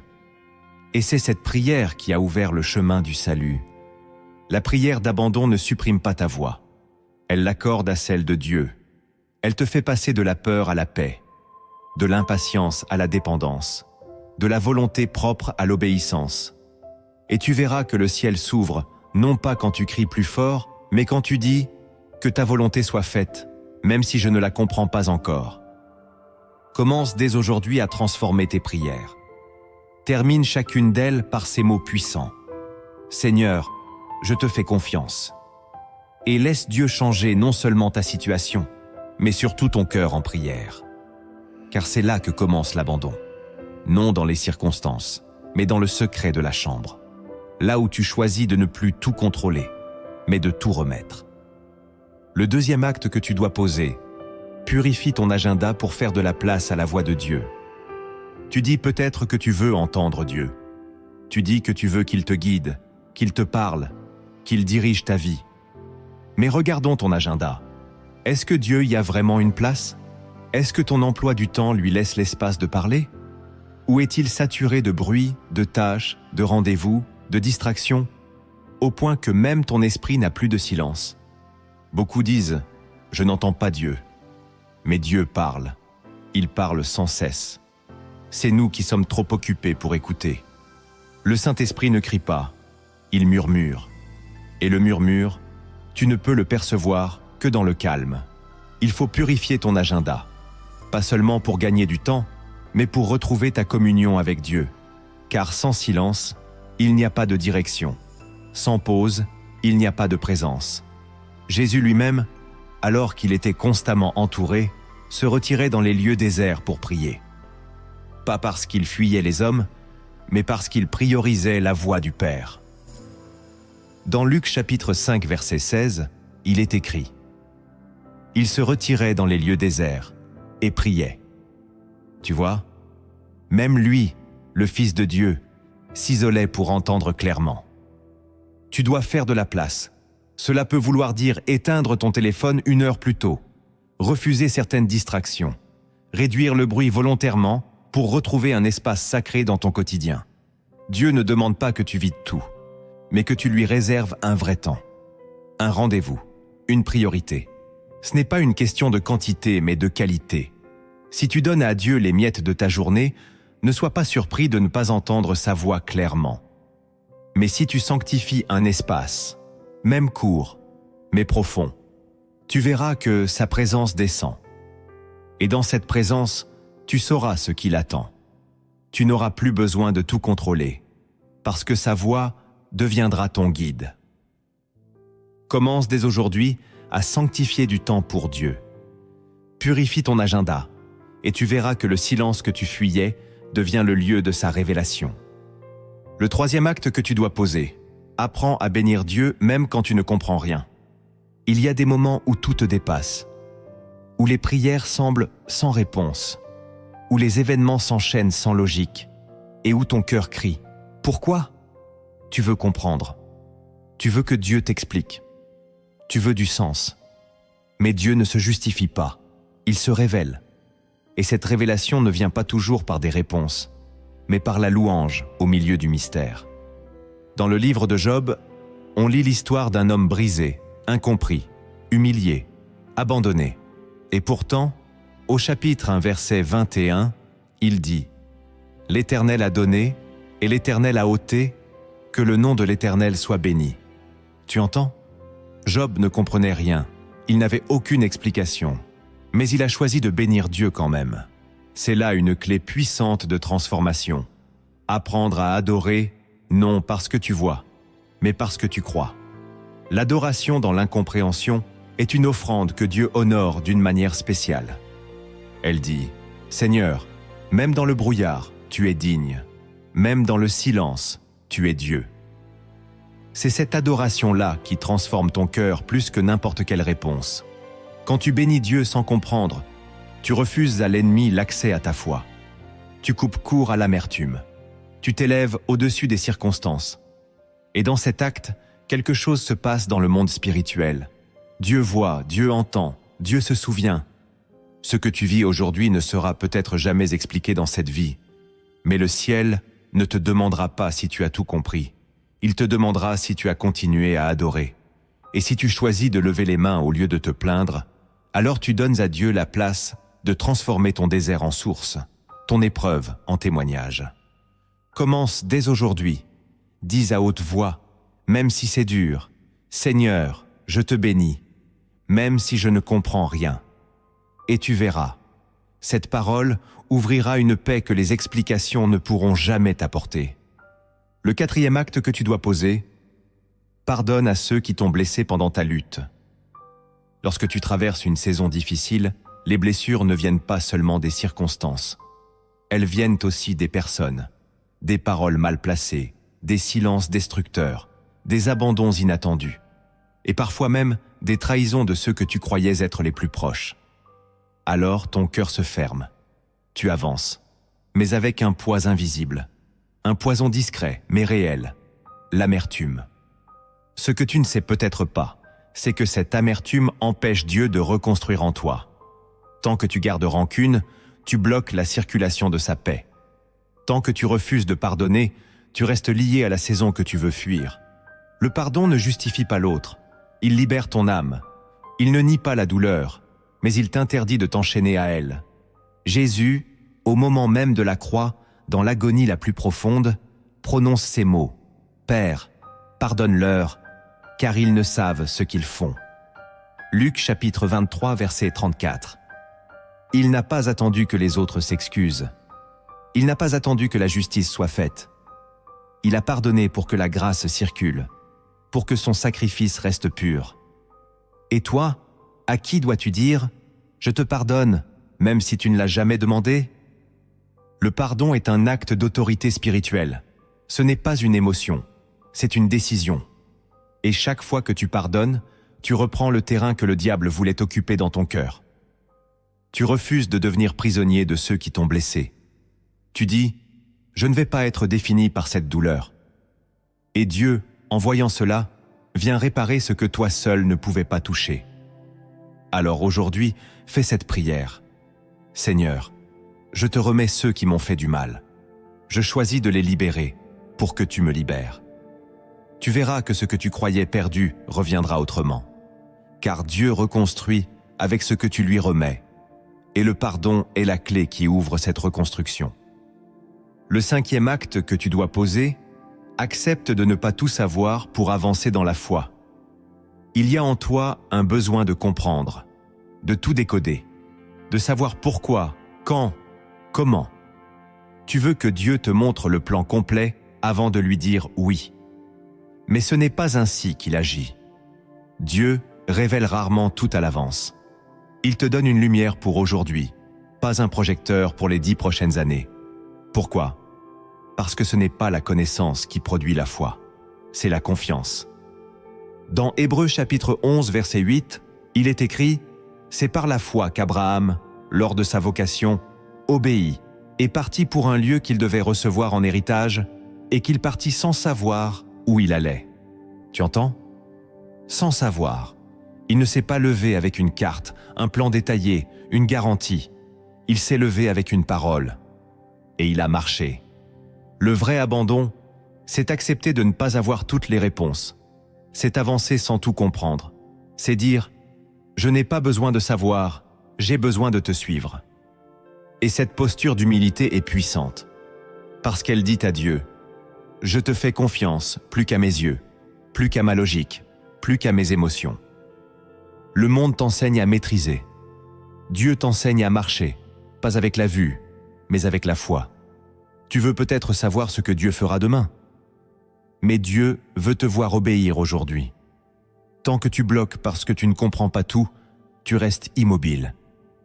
Et c'est cette prière qui a ouvert le chemin du salut. La prière d'abandon ne supprime pas ta voix. Elle l'accorde à celle de Dieu. Elle te fait passer de la peur à la paix, de l'impatience à la dépendance, de la volonté propre à l'obéissance. Et tu verras que le ciel s'ouvre, non pas quand tu cries plus fort, mais quand tu dis « Que ta volonté soit faite », même si je ne la comprends pas encore. Commence dès aujourd'hui à transformer tes prières. Termine chacune d'elles par ces mots puissants. « Seigneur, je te fais confiance. » Et laisse Dieu changer non seulement ta situation, mais surtout ton cœur en prière. Car c'est là que commence l'abandon. Non dans les circonstances, mais dans le secret de la chambre. Là où tu choisis de ne plus tout contrôler, mais de tout remettre. Le deuxième acte que tu dois poser, purifie ton agenda pour faire de la place à la voix de Dieu. Tu dis peut-être que tu veux entendre Dieu. Tu dis que tu veux qu'il te guide, qu'il te parle, qu'il dirige ta vie. Mais regardons ton agenda. Est-ce que Dieu y a vraiment une place? Est-ce que ton emploi du temps lui laisse l'espace de parler? Ou est-il saturé de bruit, de tâches, de rendez-vous, de distractions, au point que même ton esprit n'a plus de silence? Beaucoup disent « Je n'entends pas Dieu ». Mais Dieu parle. Il parle sans cesse. C'est nous qui sommes trop occupés pour écouter. Le Saint-Esprit ne crie pas, il murmure. Et le murmure, tu ne peux le percevoir que dans le calme. Il faut purifier ton agenda, pas seulement pour gagner du temps, mais pour retrouver ta communion avec Dieu. Car sans silence, il n'y a pas de direction. Sans pause, il n'y a pas de présence. Jésus lui-même, alors qu'il était constamment entouré, se retirait dans les lieux déserts pour prier. Pas parce qu'il fuyait les hommes, mais parce qu'il priorisait la voix du Père. Dans Luc chapitre 5 verset 16, il est écrit « Il se retirait dans les lieux déserts et priait ». Tu vois, même lui, le Fils de Dieu, s'isolait pour entendre clairement. Tu dois faire de la place. Cela peut vouloir dire éteindre ton téléphone 1 heure plus tôt, refuser certaines distractions, réduire le bruit volontairement pour retrouver un espace sacré dans ton quotidien. Dieu ne demande pas que tu vides tout, mais que tu lui réserves un vrai temps, un rendez-vous, une priorité. Ce n'est pas une question de quantité, mais de qualité. Si tu donnes à Dieu les miettes de ta journée, ne sois pas surpris de ne pas entendre sa voix clairement. Mais si tu sanctifies un espace, même court, mais profond, tu verras que sa présence descend. Et dans cette présence, tu sauras ce qui l'attend. Tu n'auras plus besoin de tout contrôler, parce que sa voix deviendra ton guide. Commence dès aujourd'hui à sanctifier du temps pour Dieu. Purifie ton agenda, et tu verras que le silence que tu fuyais devient le lieu de sa révélation. Le troisième acte que tu dois poser, apprends à bénir Dieu même quand tu ne comprends rien. Il y a des moments où tout te dépasse, où les prières semblent sans réponse, où les événements s'enchaînent sans logique, et où ton cœur crie. Pourquoi ? Tu veux comprendre. Tu veux que Dieu t'explique. Tu veux du sens. Mais Dieu ne se justifie pas, il se révèle. Et cette révélation ne vient pas toujours par des réponses, mais par la louange au milieu du mystère. Dans le livre de Job, on lit l'histoire d'un homme brisé, incompris, humilié, abandonné. Et pourtant, au chapitre 1, verset 21, il dit « L'Éternel a donné, et l'Éternel a ôté, que le nom de l'Éternel soit béni. » Tu entends ? Job ne comprenait rien, il n'avait aucune explication, mais il a choisi de bénir Dieu quand même. C'est là une clé puissante de transformation. Apprendre à adorer, non parce que tu vois, mais parce que tu crois. L'adoration dans l'incompréhension est une offrande que Dieu honore d'une manière spéciale. Elle dit « Seigneur, même dans le brouillard, tu es digne. Même dans le silence, tu es Dieu. » C'est cette adoration-là qui transforme ton cœur plus que n'importe quelle réponse. Quand tu bénis Dieu sans comprendre, tu refuses à l'ennemi l'accès à ta foi. Tu coupes court à l'amertume. Tu t'élèves au-dessus des circonstances. Et dans cet acte, quelque chose se passe dans le monde spirituel. Dieu voit, Dieu entend, Dieu se souvient. Ce que tu vis aujourd'hui ne sera peut-être jamais expliqué dans cette vie. Mais le ciel ne te demandera pas si tu as tout compris. Il te demandera si tu as continué à adorer. Et si tu choisis de lever les mains au lieu de te plaindre, alors tu donnes à Dieu la place de transformer ton désert en source, ton épreuve en témoignage. Commence dès aujourd'hui. Dis à haute voix, même si c'est dur, « Seigneur, je te bénis, même si je ne comprends rien. » Et tu verras, cette parole ouvrira une paix que les explications ne pourront jamais t'apporter. Le quatrième acte que tu dois poser, pardonne à ceux qui t'ont blessé pendant ta lutte. Lorsque tu traverses une saison difficile, les blessures ne viennent pas seulement des circonstances. Elles viennent aussi des personnes, des paroles mal placées, des silences destructeurs, des abandons inattendus, et parfois même des trahisons de ceux que tu croyais être les plus proches. Alors ton cœur se ferme. Tu avances, mais avec un poids invisible. Un poison discret, mais réel, l'amertume. Ce que tu ne sais peut-être pas, c'est que cette amertume empêche Dieu de reconstruire en toi. Tant que tu gardes rancune, tu bloques la circulation de sa paix. Tant que tu refuses de pardonner, tu restes lié à la saison que tu veux fuir. Le pardon ne justifie pas l'autre, il libère ton âme. Il ne nie pas la douleur, mais il t'interdit de t'enchaîner à elle. Jésus, au moment même de la croix, dans l'agonie la plus profonde, prononce ces mots « Père, pardonne-leur, car ils ne savent ce qu'ils font. » Luc chapitre 23, verset 34. Il n'a pas attendu que les autres s'excusent. Il n'a pas attendu que la justice soit faite. Il a pardonné pour que la grâce circule, pour que son sacrifice reste pur. Et toi, à qui dois-tu dire « Je te pardonne », même si tu ne l'as jamais demandé ? Le pardon est un acte d'autorité spirituelle. Ce n'est pas une émotion, c'est une décision. Et chaque fois que tu pardonnes, tu reprends le terrain que le diable voulait occuper dans ton cœur. Tu refuses de devenir prisonnier de ceux qui t'ont blessé. Tu dis « Je ne vais pas être défini par cette douleur. » Et Dieu, en voyant cela, vient réparer ce que toi seul ne pouvais pas toucher. Alors aujourd'hui, fais cette prière. « Seigneur, je te remets ceux qui m'ont fait du mal. Je choisis de les libérer pour que tu me libères. Tu verras que ce que tu croyais perdu reviendra autrement. car Dieu reconstruit avec ce que tu lui remets, et le pardon est la clé qui ouvre cette reconstruction. Le 5e acte que tu dois poser, accepte de ne pas tout savoir pour avancer dans la foi. Il y a en toi un besoin de comprendre, de tout décoder, de savoir pourquoi, quand, comment. Tu veux que Dieu te montre le plan complet avant de lui dire oui. Mais ce n'est pas ainsi qu'il agit. Dieu révèle rarement tout à l'avance. Il te donne une lumière pour aujourd'hui, pas un projecteur pour les 10 prochaines années. Pourquoi ? Parce que ce n'est pas la connaissance qui produit la foi, c'est la confiance. Dans Hébreux chapitre 11, verset 8, il est écrit « C'est par la foi qu'Abraham, lors de sa vocation, obéit et partit pour un lieu qu'il devait recevoir en héritage et qu'il partit sans savoir où il allait. » Tu entends ? Sans savoir. Il ne s'est pas levé avec une carte, un plan détaillé, une garantie. Il s'est levé avec une parole. Et il a marché. Le vrai abandon, c'est accepter de ne pas avoir toutes les réponses. C'est avancer sans tout comprendre. C'est dire « Je n'ai pas besoin de savoir, j'ai besoin de te suivre. » Et cette posture d'humilité est puissante. Parce qu'elle dit à Dieu « Je te fais confiance plus qu'à mes yeux, plus qu'à ma logique, plus qu'à mes émotions. » Le monde t'enseigne à maîtriser. Dieu t'enseigne à marcher, pas avec la vue, mais avec la foi. Tu veux peut-être savoir ce que Dieu fera demain. Mais Dieu veut te voir obéir aujourd'hui. Tant que tu bloques parce que tu ne comprends pas tout, tu restes immobile.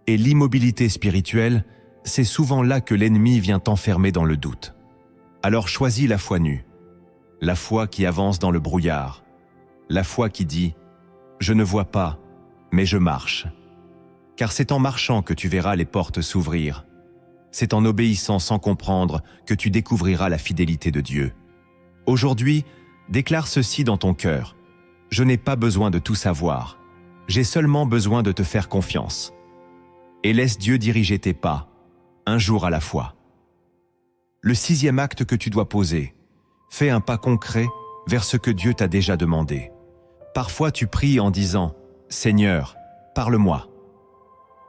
Et l'immobilité spirituelle, c'est souvent là que l'ennemi vient t'enfermer dans le doute. Alors choisis la foi nue, la foi qui avance dans le brouillard, la foi qui dit « Je ne vois pas, mais je marche. » Car c'est en marchant que tu verras les portes s'ouvrir. C'est en obéissant sans comprendre que tu découvriras la fidélité de Dieu. Aujourd'hui, déclare ceci dans ton cœur. Je n'ai pas besoin de tout savoir. J'ai seulement besoin de te faire confiance. Et laisse Dieu diriger tes pas, un jour à la fois. Le 6e acte que tu dois poser, fais un pas concret vers ce que Dieu t'a déjà demandé. Parfois tu pries en disant « Seigneur, parle-moi ».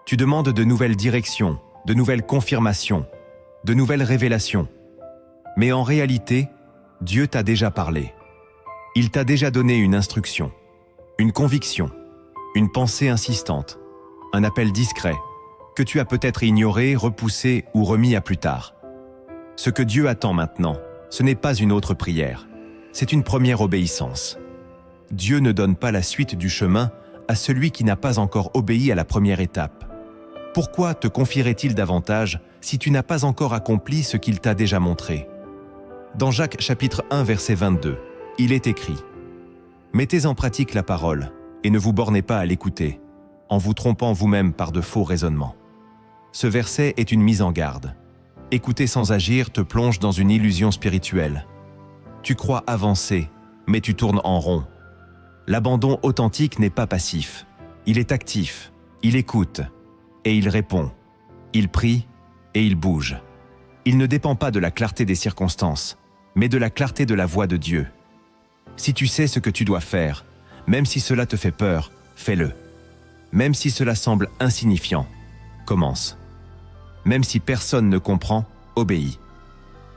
Tu demandes de nouvelles directions, de nouvelles confirmations, de nouvelles révélations. Mais en réalité, Dieu t'a déjà parlé. Il t'a déjà donné une instruction, une conviction, une pensée insistante, un appel discret, que tu as peut-être ignoré, repoussé ou remis à plus tard. Ce que Dieu attend maintenant, ce n'est pas une autre prière, c'est une première obéissance. Dieu ne donne pas la suite du chemin à celui qui n'a pas encore obéi à la première étape. Pourquoi te confierait-il davantage si tu n'as pas encore accompli ce qu'il t'a déjà montré ? Dans Jacques chapitre 1 verset 22, il est écrit « Mettez en pratique la parole et ne vous bornez pas à l'écouter, en vous trompant vous-même par de faux raisonnements. » Ce verset est une mise en garde. Écouter sans agir te plonge dans une illusion spirituelle. Tu crois avancer, mais tu tournes en rond. L'abandon authentique n'est pas passif. Il est actif, il écoute et il répond. Il prie et il bouge. Il ne dépend pas de la clarté des circonstances, mais de la clarté de la voix de Dieu. Si tu sais ce que tu dois faire, même si cela te fait peur, fais-le. Même si cela semble insignifiant, commence. Même si personne ne comprend, obéis.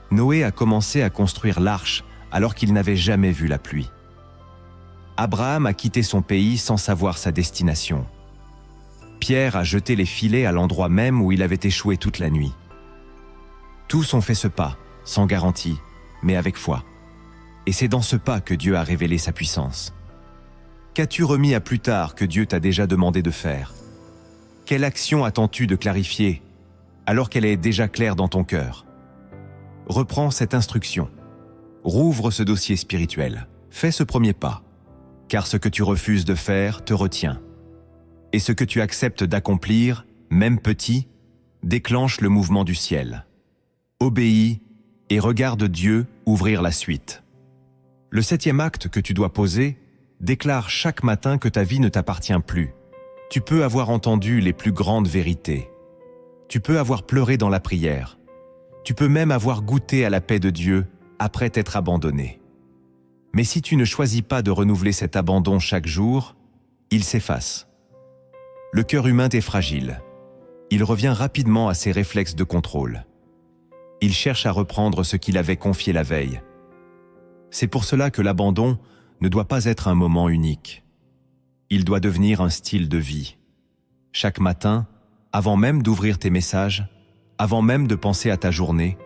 Noé a commencé à construire l'arche alors qu'il n'avait jamais vu la pluie. Abraham a quitté son pays sans savoir sa destination. Pierre a jeté les filets à l'endroit même où il avait échoué toute la nuit. Tous ont fait ce pas, sans garantie, mais avec foi. Et c'est dans ce pas que Dieu a révélé sa puissance. Qu'as-tu remis à plus tard que Dieu t'a déjà demandé de faire ? Quelle action attends-tu de clarifier alors qu'elle est déjà claire dans ton cœur ? Reprends cette instruction. Rouvre ce dossier spirituel. Fais ce premier pas. Car ce que tu refuses de faire te retient. Et ce que tu acceptes d'accomplir, même petit, déclenche le mouvement du ciel. Obéis et regarde Dieu ouvrir la suite. Le 7e acte que tu dois poser déclare chaque matin que ta vie ne t'appartient plus. Tu peux avoir entendu les plus grandes vérités. Tu peux avoir pleuré dans la prière. Tu peux même avoir goûté à la paix de Dieu après t'être abandonné. Mais si tu ne choisis pas de renouveler cet abandon chaque jour, il s'efface. Le cœur humain est fragile. Il revient rapidement à ses réflexes de contrôle. Il cherche à reprendre ce qu'il avait confié la veille. C'est pour cela que l'abandon ne doit pas être un moment unique. Il doit devenir un style de vie. Chaque matin, avant même d'ouvrir tes messages, avant même de penser à ta journée,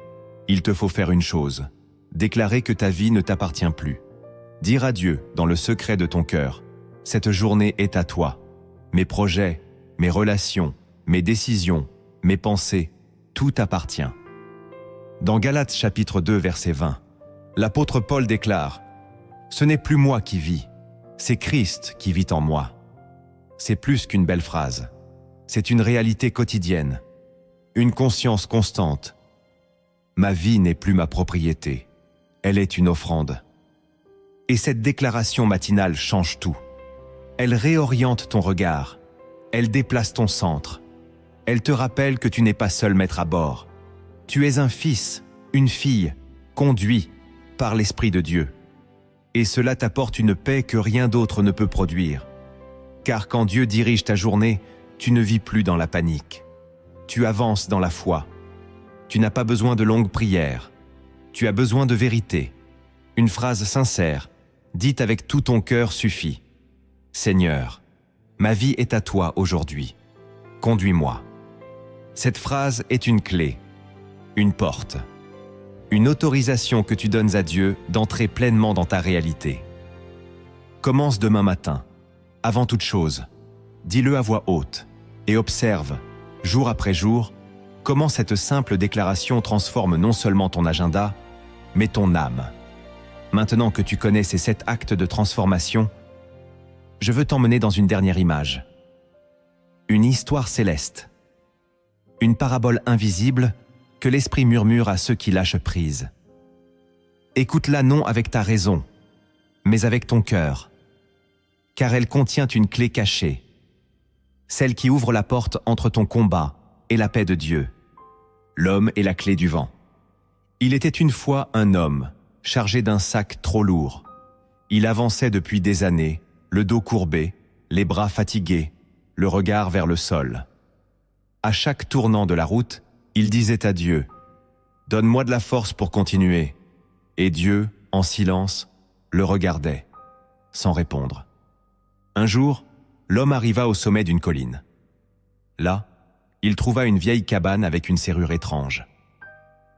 il te faut faire une chose, déclarer que ta vie ne t'appartient plus. Dire à Dieu, dans le secret de ton cœur, « Cette journée est à toi. Mes projets, mes relations, mes décisions, mes pensées, tout t'appartient. » Dans Galates chapitre 2, verset 20, l'apôtre Paul déclare « Ce n'est plus moi qui vis, c'est Christ qui vit en moi. » C'est plus qu'une belle phrase. C'est une réalité quotidienne, une conscience constante. Ma vie n'est plus ma propriété, elle est une offrande. Et cette déclaration matinale change tout. Elle réoriente ton regard, elle déplace ton centre. Elle te rappelle que tu n'es pas seul maître à bord. Tu es un fils, une fille, conduit par l'Esprit de Dieu. Et cela t'apporte une paix que rien d'autre ne peut produire. Car quand Dieu dirige ta journée, tu ne vis plus dans la panique. Tu avances dans la foi. Tu n'as pas besoin de longues prières. Tu as besoin de vérité. Une phrase sincère, dite avec tout ton cœur suffit. Seigneur, ma vie est à toi aujourd'hui. Conduis-moi. Cette phrase est une clé, une porte, une autorisation que tu donnes à Dieu d'entrer pleinement dans ta réalité. Commence demain matin. Avant toute chose, dis-le à voix haute et observe, jour après jour, comment cette simple déclaration transforme non seulement ton agenda, mais ton âme. Maintenant que tu connais ces 7 actes de transformation, je veux t'emmener dans une dernière image. Une histoire céleste. Une parabole invisible que l'esprit murmure à ceux qui lâchent prise. Écoute-la non avec ta raison, mais avec ton cœur, car elle contient une clé cachée, celle qui ouvre la porte entre ton combat et la paix de Dieu. L'homme est la clé du vent. Il était une fois un homme, chargé d'un sac trop lourd. Il avançait depuis des années, le dos courbé, les bras fatigués, le regard vers le sol. À chaque tournant de la route, il disait à Dieu, « Donne-moi de la force pour continuer. » Et Dieu, en silence, le regardait, sans répondre. Un jour, l'homme arriva au sommet d'une colline. Là, il trouva une vieille cabane avec une serrure étrange.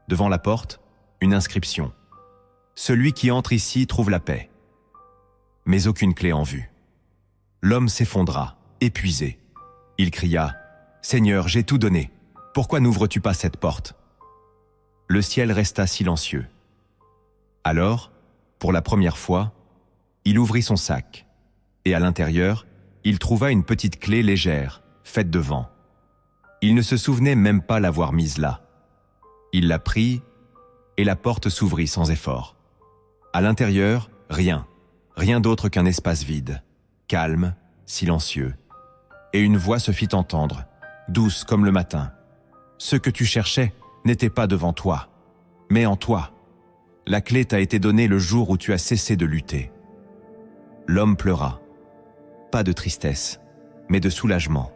Devant la porte, une inscription. « Celui qui entre ici trouve la paix. » Mais aucune clé en vue. L'homme s'effondra, épuisé. Il cria, « Seigneur, j'ai tout donné. Pourquoi n'ouvres-tu pas cette porte ?» Le ciel resta silencieux. Alors, pour la première fois, il ouvrit son sac. Et à l'intérieur, il trouva une petite clé légère, faite de vent. Il ne se souvenait même pas l'avoir mise là. Il la prit et la porte s'ouvrit sans effort. À l'intérieur, rien d'autre qu'un espace vide, calme, silencieux. Et une voix se fit entendre, douce comme le matin. Ce que tu cherchais n'était pas devant toi, mais en toi. La clé t'a été donnée le jour où tu as cessé de lutter. L'homme pleura. Pas de tristesse, mais de soulagement.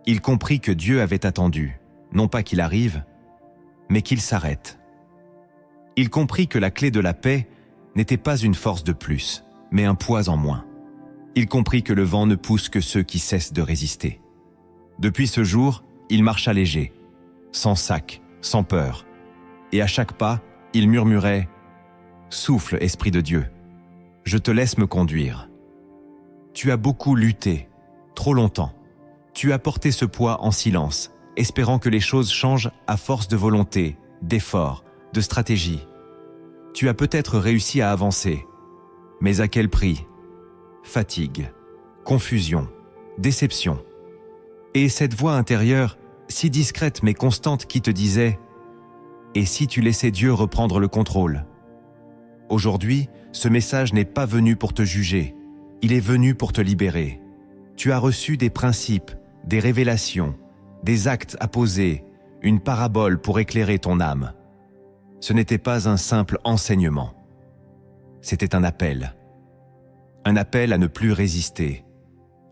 Il comprit que Dieu avait attendu, non pas qu'il arrive, mais qu'il s'arrête. Il comprit que la clé de la paix n'était pas une force de plus, mais un poids en moins. Il comprit que le vent ne pousse que ceux qui cessent de résister. Depuis ce jour, il marcha léger, sans sac, sans peur. Et à chaque pas, il murmurait « Souffle, Esprit de Dieu, je te laisse me conduire. Tu as beaucoup lutté, trop longtemps. Tu as porté ce poids en silence, espérant que les choses changent à force de volonté, d'effort, de stratégie. Tu as peut-être réussi à avancer, mais à quel prix? Fatigue, confusion, déception. Et cette voix intérieure, si discrète mais constante qui te disait « Et si tu laissais Dieu reprendre le contrôle ?» Aujourd'hui, ce message n'est pas venu pour te juger, il est venu pour te libérer. Tu as reçu des principes, des révélations, des actes à poser, une parabole pour éclairer ton âme. Ce n'était pas un simple enseignement. C'était un appel à ne plus résister,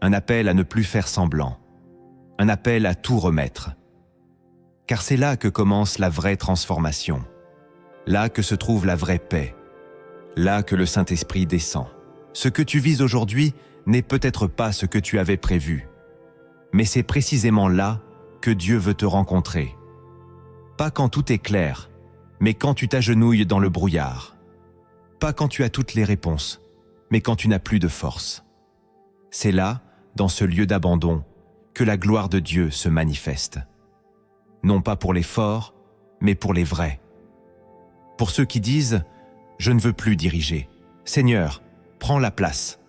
un appel à ne plus faire semblant, un appel à tout remettre. Car c'est là que commence la vraie transformation, là que se trouve la vraie paix, là que le Saint-Esprit descend. Ce que tu vis aujourd'hui n'est peut-être pas ce que tu avais prévu, mais c'est précisément là que Dieu veut te rencontrer. Pas quand tout est clair, mais quand tu t'agenouilles dans le brouillard. Pas quand tu as toutes les réponses, mais quand tu n'as plus de force. C'est là, dans ce lieu d'abandon, que la gloire de Dieu se manifeste. Non pas pour les forts, mais pour les vrais. Pour ceux qui disent « Je ne veux plus diriger. Seigneur, prends la place. »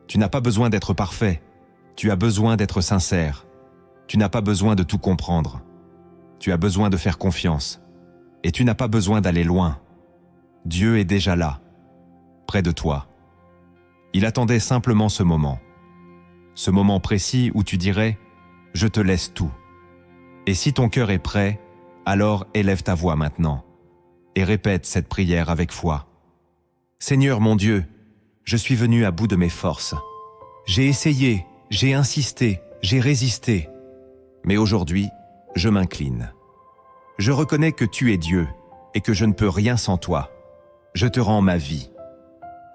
Tu n'as pas besoin d'être parfait. Tu as besoin d'être sincère. Tu n'as pas besoin de tout comprendre. Tu as besoin de faire confiance. Et tu n'as pas besoin d'aller loin. Dieu est déjà là, près de toi. Il attendait simplement ce moment précis où tu dirais « Je te laisse tout ». Et si ton cœur est prêt, alors élève ta voix maintenant et répète cette prière avec foi. Seigneur mon Dieu, je suis venu à bout de mes forces. J'ai essayé, j'ai insisté, j'ai résisté. Mais aujourd'hui, je m'incline. Je reconnais que tu es Dieu et que je ne peux rien sans toi. Je te rends ma vie.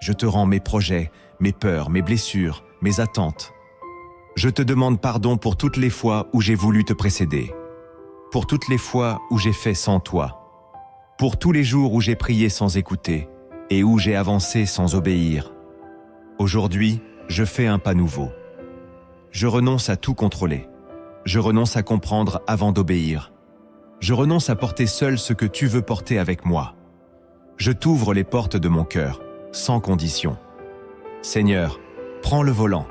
Je te rends mes projets, mes peurs, mes blessures, mes attentes. Je te demande pardon pour toutes les fois où j'ai voulu te précéder, pour toutes les fois où j'ai fait sans toi, pour tous les jours où j'ai prié sans écouter et où j'ai avancé sans obéir. Aujourd'hui, je fais un pas nouveau. Je renonce à tout contrôler. Je renonce à comprendre avant d'obéir. Je renonce à porter seul ce que tu veux porter avec moi. Je t'ouvre les portes de mon cœur, sans condition. Seigneur, prends le volant.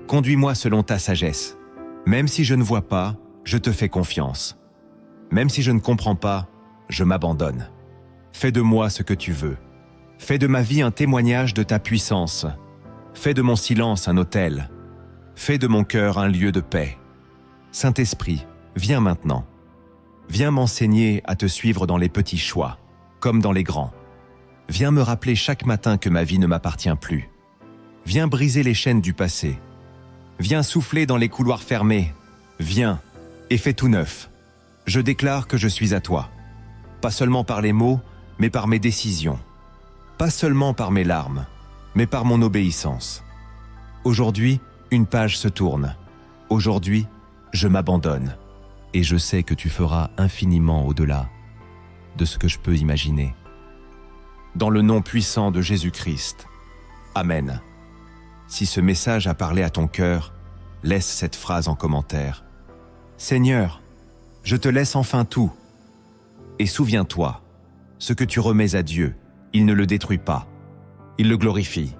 Conduis-moi selon ta sagesse. Même si je ne vois pas, je te fais confiance. Même si je ne comprends pas, je m'abandonne. Fais de moi ce que tu veux. Fais de ma vie un témoignage de ta puissance. Fais de mon silence un autel. Fais de mon cœur un lieu de paix. Saint-Esprit, viens maintenant. Viens m'enseigner à te suivre dans les petits choix, comme dans les grands. Viens me rappeler chaque matin que ma vie ne m'appartient plus. Viens briser les chaînes du passé. Viens souffler dans les couloirs fermés. Viens et fais tout neuf. Je déclare que je suis à toi. Pas seulement par les mots, mais par mes décisions. Pas seulement par mes larmes, mais par mon obéissance. Aujourd'hui, une page se tourne. Aujourd'hui, je m'abandonne. Et je sais que tu feras infiniment au-delà de ce que je peux imaginer. Dans le nom puissant de Jésus-Christ. Amen. Si ce message a parlé à ton cœur, laisse cette phrase en commentaire. Seigneur, je te laisse enfin tout. Et souviens-toi, ce que tu remets à Dieu, il ne le détruit pas, il le glorifie.